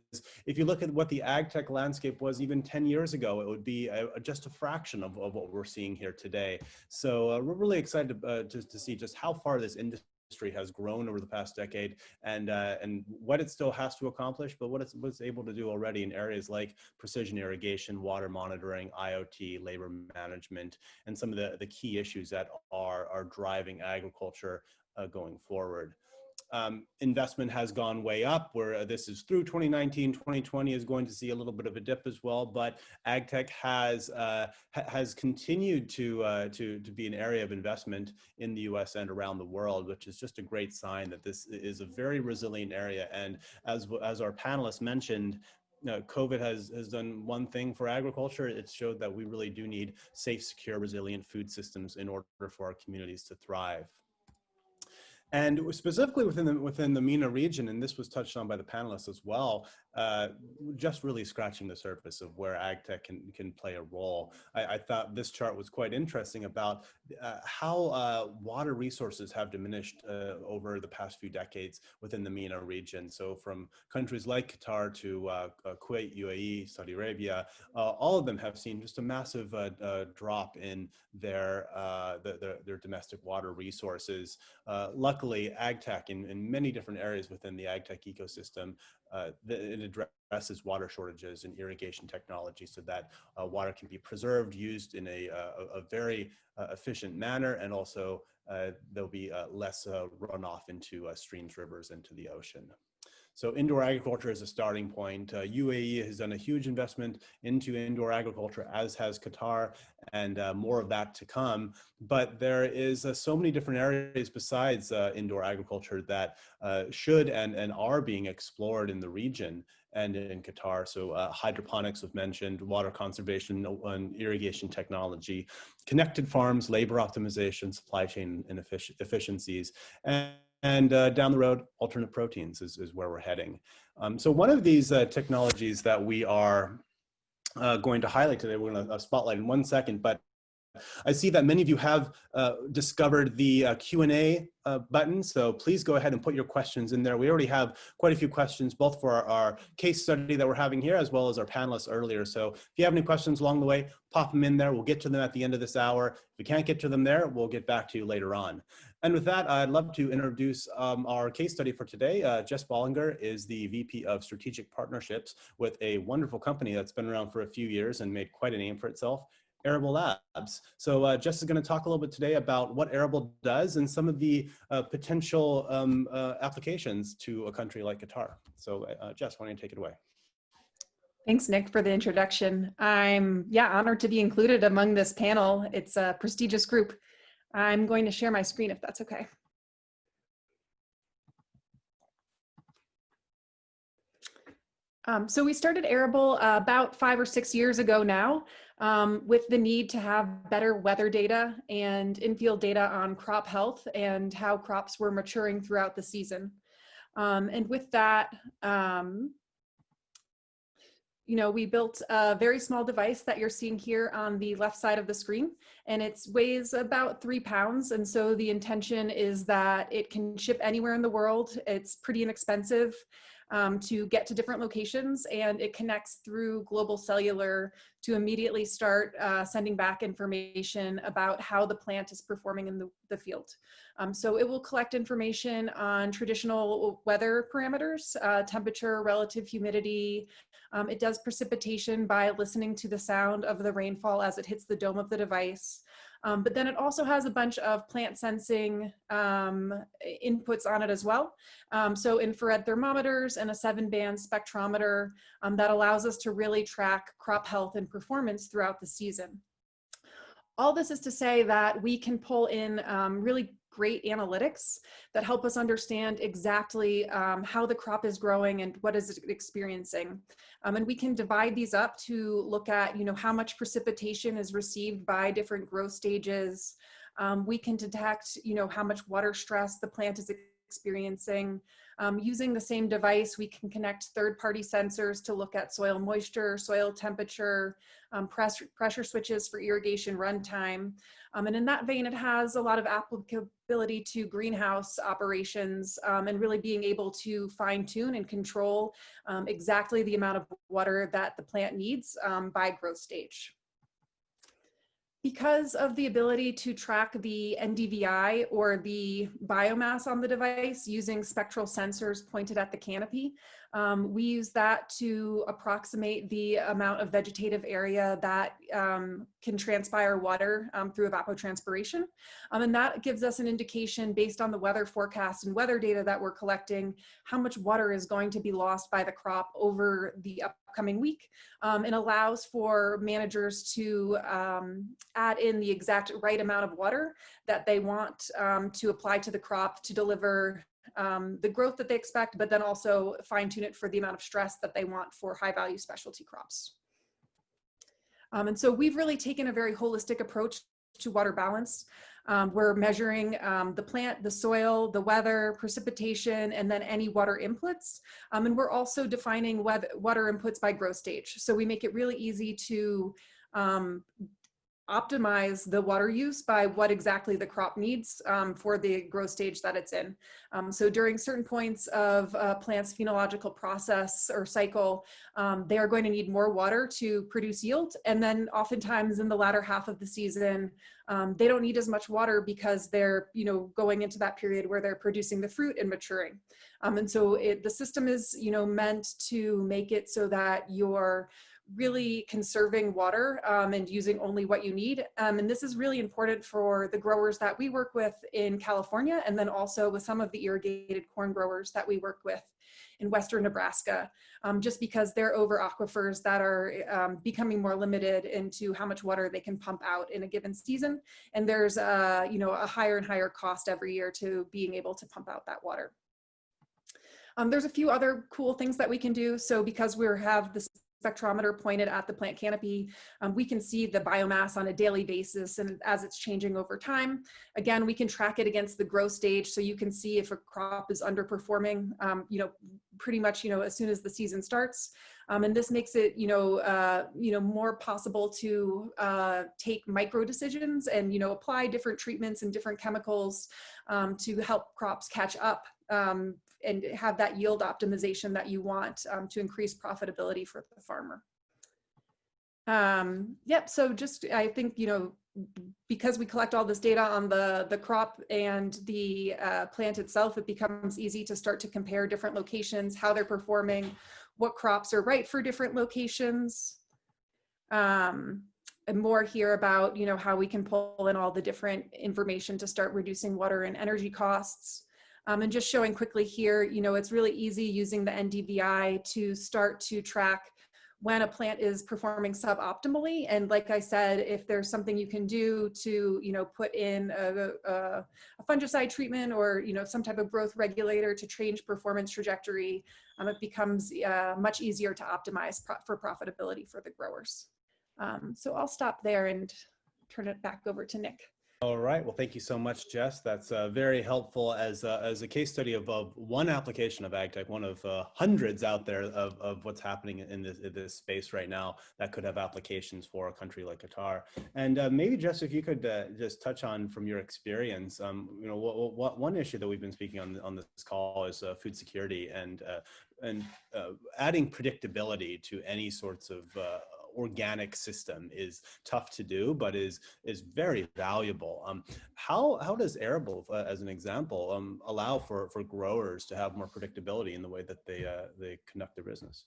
if you look at what the ag tech landscape was even 10 years ago, it would be just a fraction of what we're seeing here today. So we're really excited to see just how far this industry has grown over the past decade, and what it still has to accomplish, but what it's able to do already in areas like precision irrigation, water monitoring, IoT, labor management, and some of the key issues that are driving agriculture going forward. Investment has gone way up, where this is through 2019. 2020 is going to see a little bit of a dip as well, but ag tech has continued to be an area of investment in the US and around the world, which is just a great sign that this is a very resilient area. And as our panelists mentioned, COVID has done one thing for agriculture. It's showed that we really do need safe, secure, resilient food systems in order for our communities to thrive. And specifically within the MENA region, and this was touched on by the panelists as well, just really scratching the surface of where ag tech can play a role. I thought this chart was quite interesting about how water resources have diminished over the past few decades within the MENA region. So from countries like Qatar to Kuwait, UAE, Saudi Arabia, all of them have seen just a massive drop in their domestic water resources. Luckily, ag tech in many different areas within the ag tech ecosystem, it addresses water shortages and irrigation technology so that water can be preserved, used in a very efficient manner, and also there'll be less runoff into streams, rivers, into the ocean. So indoor agriculture is a starting point. UAE has done a huge investment into indoor agriculture, as has Qatar, and more of that to come. But there is so many different areas besides indoor agriculture that should and are being explored in the region and in Qatar. So hydroponics was mentioned, water conservation and irrigation technology, connected farms, labor optimization, supply chain and efficiencies. And down the road, alternate proteins is where we're heading. So one of these technologies that we are going to highlight today, we're going to spotlight in 1 second, but I see that many of you have discovered the Q&A button, so please go ahead and put your questions in there. We already have quite a few questions, both for our case study that we're having here, as well as our panelists earlier. So if you have any questions along the way, pop them in there. We'll get to them at the end of this hour. If we can't get to them there, we'll get back to you later on. And with that, I'd love to introduce our case study for today. Jess Bollinger is the VP of Strategic Partnerships with a wonderful company that's been around for a few years and made quite a name for itself, Arable Labs. So Jess is going to talk a little bit today about what Arable does and some of the potential applications to a country like Qatar. So Jess, why don't you take it away? Thanks, Nick, for the introduction. I'm honored to be included among this panel. It's a prestigious group. I'm going to share my screen if that's okay. So we started Arable about 5 or 6 years ago now, with the need to have better weather data and in-field data on crop health and how crops were maturing throughout the season. And with that, we built a very small device that you're seeing here on the left side of the screen, and it weighs about 3 pounds. And so the intention is that it can ship anywhere in the world. It's pretty inexpensive. to get to different locations, and it connects through global cellular to immediately start sending back information about how the plant is performing in the field. So it will collect information on traditional weather parameters, temperature, relative humidity. It does precipitation by listening to the sound of the rainfall as it hits the dome of the device. But then it also has a bunch of plant sensing inputs on it as well. So infrared thermometers and a 7-band spectrometer that allows us to really track crop health and performance throughout the season. All this is to say that we can pull in really great analytics that help us understand exactly how the crop is growing and what is it experiencing. And we can divide these up to look at, how much precipitation is received by different growth stages. We can detect, how much water stress the plant is experiencing. Using the same device, we can connect third-party sensors to look at soil moisture, soil temperature, pressure switches for irrigation runtime. And in that vein, it has a lot of applicability to greenhouse operations and really being able to fine-tune and control exactly the amount of water that the plant needs by growth stage. Because of the ability to track the NDVI or the biomass on the device using spectral sensors pointed at the canopy, we use that to approximate the amount of vegetative area that can transpire water through evapotranspiration. And that gives us an indication based on the weather forecast and weather data that we're collecting, how much water is going to be lost by the crop over the upcoming week, and allows for managers to add in the exact right amount of water that they want to apply to the crop to deliver the growth that they expect, but then also fine tune it for the amount of stress that they want for high value specialty crops. And so we've really taken a very holistic approach to water balance. We're measuring the plant, the soil, the weather, precipitation, and then any water inputs. And we're also defining water inputs by growth stage. So we make it really easy to optimize the water use by what exactly the crop needs for the growth stage that it's in. So during certain points of a plant's phenological process or cycle, they are going to need more water to produce yield. And then oftentimes in the latter half of the season, they don't need as much water because they're going into that period where they're producing the fruit and maturing. And so the system is meant to make it so that you're really conserving water and using only what you need. And this is really important for the growers that we work with in California, and then also with some of the irrigated corn growers that we work with in Western Nebraska, just because they're over aquifers that are becoming more limited into how much water they can pump out in a given season. And there's a higher and higher cost every year to being able to pump out that water. There's a few other cool things that we can do. So because we have this spectrometer pointed at the plant canopy, we can see the biomass on a daily basis and as it's changing over time. Again, we can track it against the growth stage, so you can see if a crop is underperforming, pretty much, as soon as the season starts. And this makes it, more possible to take micro decisions and, apply different treatments and different chemicals to help crops catch up and have that yield optimization that you want to increase profitability for the farmer. Yep, so just, I think, because we collect all this data on the crop and the plant itself, it becomes easy to start to compare different locations, how they're performing, what crops are right for different locations. And more here about, how we can pull in all the different information to start reducing water and energy costs. And just showing quickly here, it's really easy using the NDVI to start to track when a plant is performing suboptimally. And like I said, if there's something you can do to, put in a fungicide treatment or, some type of growth regulator to change performance trajectory, it becomes much easier to optimize for profitability for the growers. So I'll stop there and turn it back over to Nick. All right. Well, thank you so much, Jess. That's very helpful as a case study of one application of AgTech, one of hundreds out there of what's happening in this space right now that could have applications for a country like Qatar. And maybe, Jess, if you could just touch on from your experience, you know, one issue that we've been speaking on this call is food security and adding predictability to any sorts of organic system is tough to do, but is very valuable. How does Arable, as an example, allow for growers to have more predictability in the way that they conduct their business?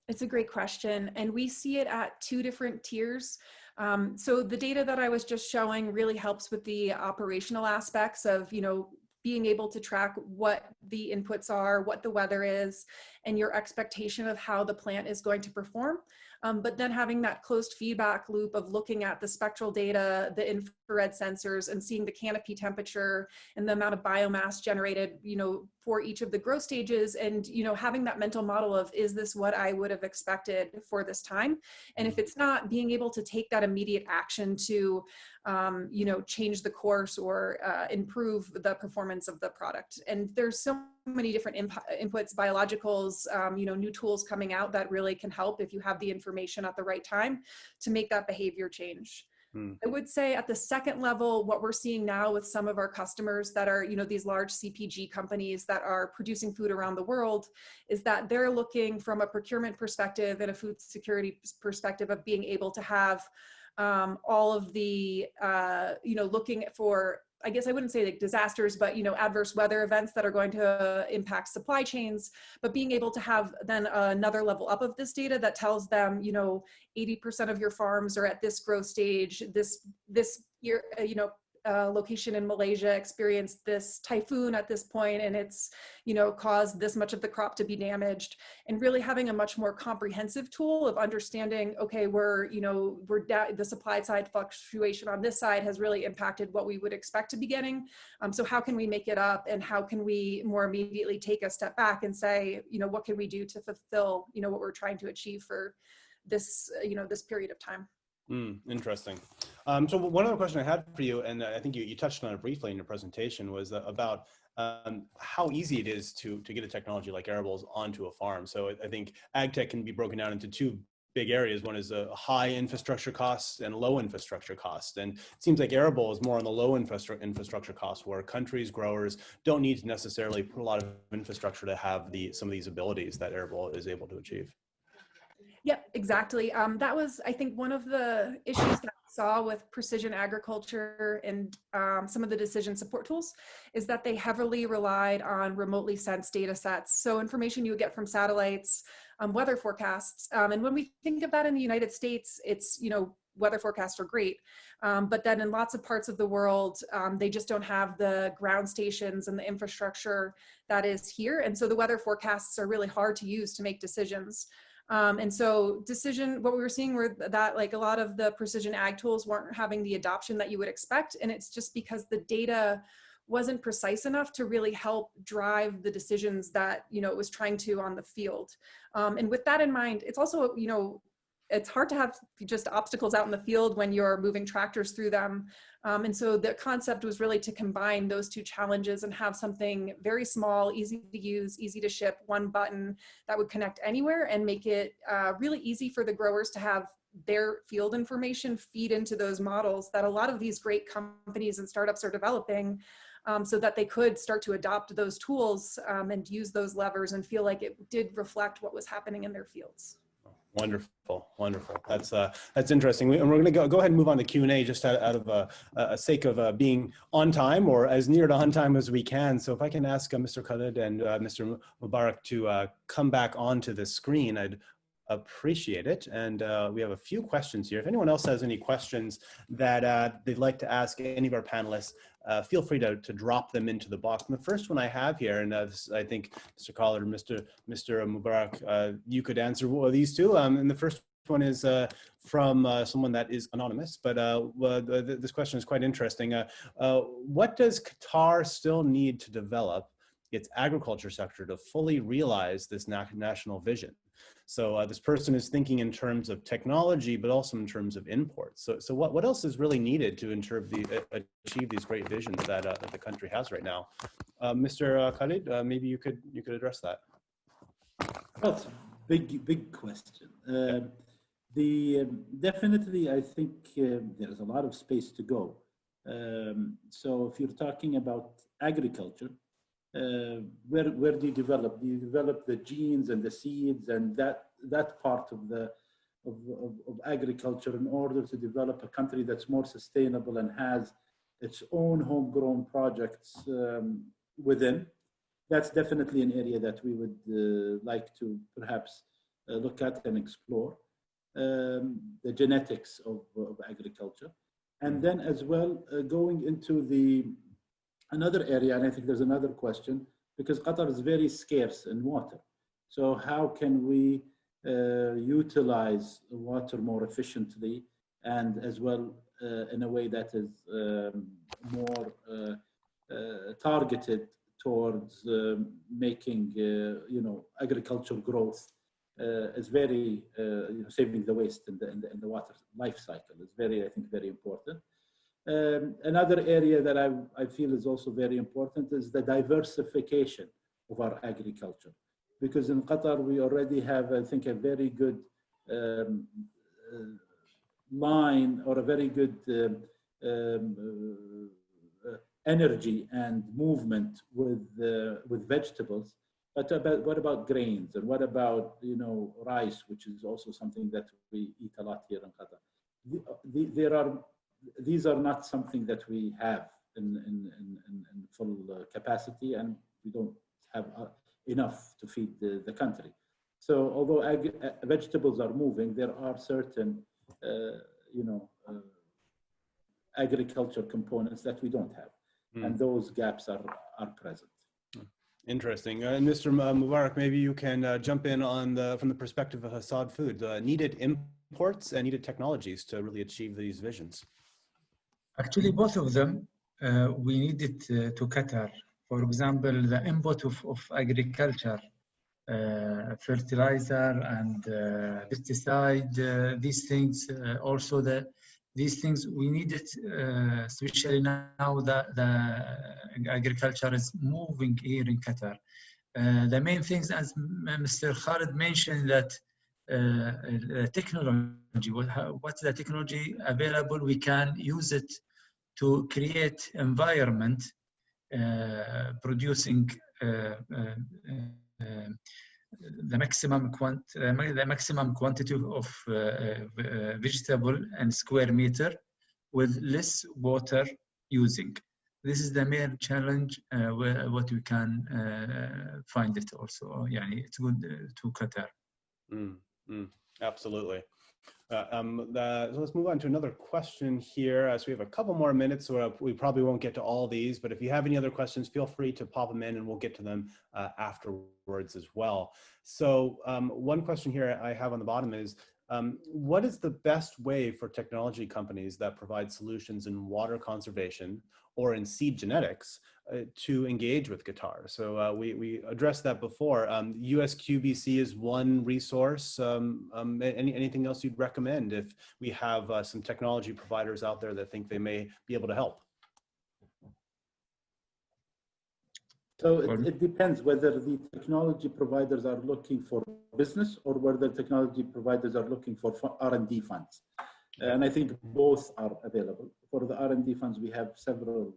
It's a great question, and we see it at two different tiers. So the data that I was just showing really helps with the operational aspects of, you know, being able to track what the inputs are, what the weather is, and your expectation of how the plant is going to perform. But then having that closed feedback loop of looking at the spectral data, the infrared sensors, and seeing the canopy temperature and the amount of biomass generated, you know, for each of the growth stages, and, you know, having that mental model of, is this what I would have expected for this time? And if it's not, being able to take that immediate action to, you know, change the course or improve the performance of the product. And there's so many different inputs, biologicals, you know, new tools coming out that really can help if you have the information at the right time to make that behavior change. I would say at the second level, what we're seeing now with some of our customers that are, you know, these large CPG companies that are producing food around the world, is that they're looking from a procurement perspective and a food security perspective of being able to have all of the, you know, looking for, I guess I wouldn't say like disasters, but, you know, adverse weather events that are going to impact supply chains, but being able to have then another level up of this data that tells them, you know, 80% of your farms are at this growth stage, this year, you know, location in Malaysia experienced this typhoon at this point, and it's, you know, caused this much of the crop to be damaged, and really having a much more comprehensive tool of understanding, okay, the supply side fluctuation on this side has really impacted what we would expect to be getting. So how can we make it up, and how can we more immediately take a step back and say, you know, what can we do to fulfill, you know, what we're trying to achieve for this, you know, this period of time. Interesting. So one other question I had for you, and I think you touched on it briefly in your presentation, was about how easy it is to get a technology like Arable's onto a farm. So I think AgTech can be broken down into two big areas. One is high infrastructure costs and low infrastructure costs. And it seems like Arable is more on the low infrastructure costs, where countries, growers don't need to necessarily put a lot of infrastructure to have some of these abilities that Arable is able to achieve. Yep, exactly. That was, I think, one of the issues that we saw with precision agriculture and some of the decision support tools is that they heavily relied on remotely sensed data sets. So information you would get from satellites, weather forecasts. And when we think of that in the United States, it's, you know, weather forecasts are great. But then in lots of parts of the world, they just don't have the ground stations and the infrastructure that is here. And so the weather forecasts are really hard to use to make decisions. And so what we were seeing were that like a lot of the precision ag tools weren't having the adoption that you would expect. And it's just because the data wasn't precise enough to really help drive the decisions that, you know, it was trying to on the field. And with that in mind, it's also, you know, it's hard to have just obstacles out in the field when you're moving tractors through them. And so the concept was really to combine those two challenges and have something very small, easy to use, easy to ship, one button that would connect anywhere, and make it really easy for the growers to have their field information feed into those models that a lot of these great companies and startups are developing, so that they could start to adopt those tools and use those levers and feel like it did reflect what was happening in their fields. Wonderful, wonderful. That's interesting. And we're going to go ahead and move on to Q&A just out of a sake of being on time, or as near to on time as we can. So if I can ask Mr. Khalid and Mr. Mubarak to come back onto the screen, I'd appreciate it. And we have a few questions here. If anyone else has any questions that they'd like to ask any of our panelists, feel free to drop them into the box. And the first one I have here, and I think Mr. Khalid or Mr. Mubarak, you could answer these two. And the first one is from someone that is anonymous, but this question is quite interesting. What does Qatar still need to develop its agriculture sector to fully realize this national vision. So this person is thinking in terms of technology, but also in terms of imports. So what else is really needed to achieve these great visions that the country has right now? Mr. Khalid, maybe you could address that. Well, it's a big question. Definitely, I think there's a lot of space to go. So if you're talking about agriculture, where do you develop? Do you develop the genes and the seeds and that part of agriculture in order to develop a country that's more sustainable and has its own homegrown projects within? That's definitely an area that we would like to perhaps look at and explore. The genetics of agriculture. And then as well, going into another area, and I think there's another question, because Qatar is very scarce in water. So how can we utilize water more efficiently and as well in a way that is more targeted towards making agricultural growth is very saving the waste in the water life cycle is I think very important. Another area that I feel is also very important is the diversification of our agriculture, because in Qatar we already have, I think, a very good line or a very good energy and movement with vegetables. But what about grains, and what about rice, which is also something that we eat a lot here in Qatar? These are not something that we have in full capacity, and we don't have enough to feed the country. So although vegetables are moving, there are certain agriculture components that we don't have, and those gaps are present. Interesting. And Mr. Mubarak, maybe you can jump in on from the perspective of Hassad Food, needed imports and needed technologies to really achieve these visions. Actually, both of them we needed to Qatar. For example, the import of agriculture, fertilizer and pesticide, these things, also these things we needed, especially now that the agriculture is moving here in Qatar. The main things, as Mr. Khalid mentioned, that technology, what's the technology available, we can use it to create environment producing the maximum quantity of vegetable and square meter with less water using. This is the main challenge what we can find it also. Yeah, it's good to Qatar. Absolutely. So let's move on to another question here. So we have a couple more minutes, so we probably won't get to all these, but if you have any other questions, feel free to pop them in and we'll get to them afterwards as well. So one question here I have on the bottom is, what is the best way for technology companies that provide solutions in water conservation or in seed genetics to engage with Qatar? So we addressed that before. USQBC is one resource. Anything else you'd recommend if we have some technology providers out there that think they may be able to help? So it depends whether the technology providers are looking for business or whether technology providers are looking for R&D funds. And I think both are available. For the R&D funds, we have several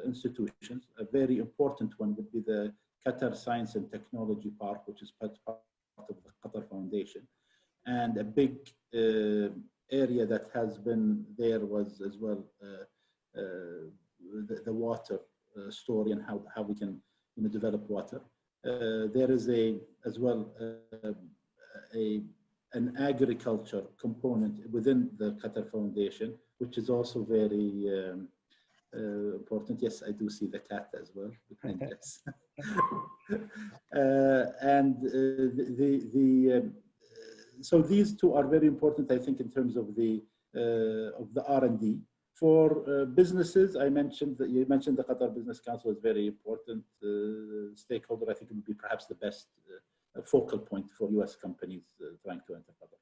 institutions. A very important one would be the Qatar Science and Technology Park, which is part of the Qatar Foundation. And a big area that has been there was as well the water story and how we can develop water. There is as well an agriculture component within the Qatar Foundation, which is also very important. Yes, I do see the cat as well. Yes. So these two are very important, I think, in terms of the R&D. For businesses, you mentioned the Qatar Business Council is very important. stakeholder, I think it would be perhaps the best focal point for US companies trying to enter Qatar.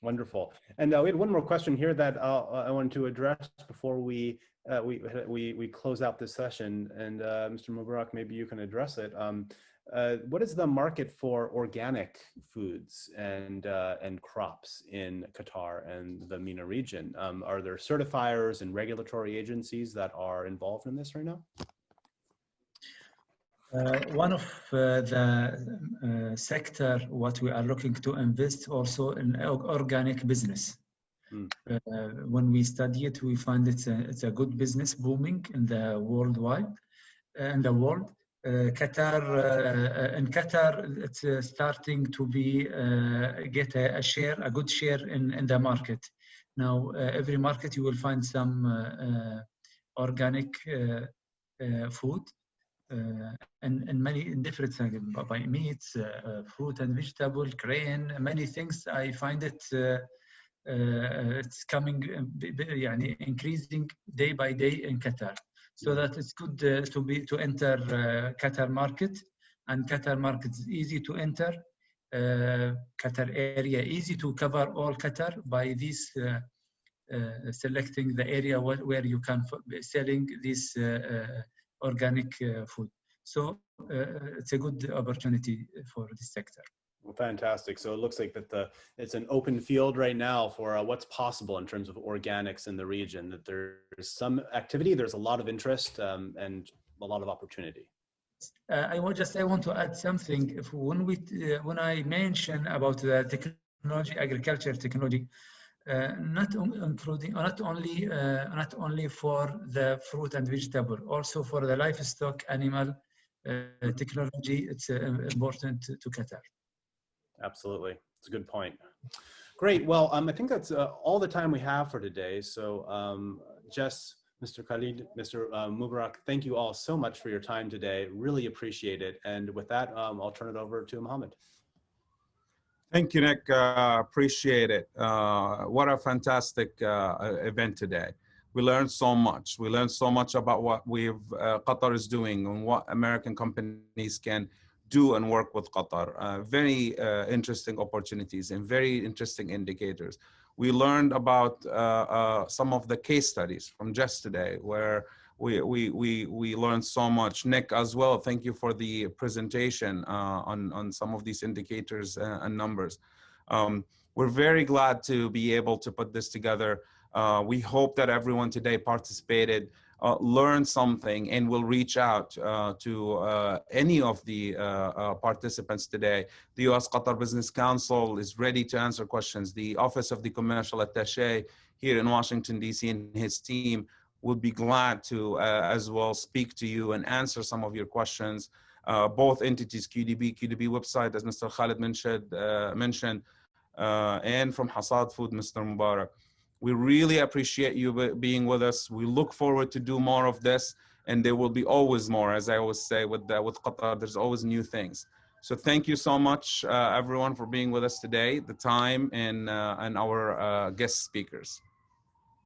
Wonderful. And we had one more question here that I wanted to address before we close out this session. And Mr. Mubarak, maybe you can address it. What is the market for organic foods and crops in Qatar and the MENA region? Are there certifiers and regulatory agencies that are involved in this right now? One of the sector what we are looking to invest also in organic business. When we study it, we find it's a good business booming in the world. Qatar, in Qatar, it's starting to be get a good share in the market. Now, every market you will find some organic food. And many different things, by meats, fruit and vegetable, grain, many things. I find it it's coming, increasing day by day in Qatar. So that it's good to enter Qatar market, and Qatar market is easy to enter. Qatar area easy to cover all Qatar by this selecting the area where you can be selling this organic food. So it's a good opportunity for this sector. Well, fantastic. So it looks like that it's an open field right now for what's possible in terms of organics in the region, that there's some activity, there's a lot of interest and a lot of opportunity. I want to add something. When I mention about the technology, agriculture technology, not only for the fruit and vegetable, also for the livestock, animal technology, it's important to Qatar. Absolutely, it's a good point. Great. Well, I think that's all the time we have for today. So, Jess, Mr. Khalid, Mr. Mubarak, thank you all so much for your time today. Really appreciate it. And with that, I'll turn it over to Mohammed. Thank you, Nick. Appreciate it. What a fantastic event today. We learned so much. We learned so much about what Qatar is doing and what American companies can do and work with Qatar. Very interesting opportunities and very interesting indicators. We learned about some of the case studies from just today, where we learned so much. Nick, as well, thank you for the presentation on some of these indicators and numbers. We're very glad to be able to put this together. We hope that everyone today participated, learned something, and will reach out to any of the participants today. The U.S. Qatar Business Council is ready to answer questions. The Office of the Commercial Attaché here in Washington, D.C. and his team would be glad to as well speak to you and answer some of your questions. Both entities, QDB website, as Mr. Khalid mentioned, and from Hassad Food, Mr. Mubarak. We really appreciate you being with us. We look forward to do more of this, and there will be always more. As I always say, with Qatar, there's always new things. So thank you so much, everyone, for being with us today, the time, and our guest speakers.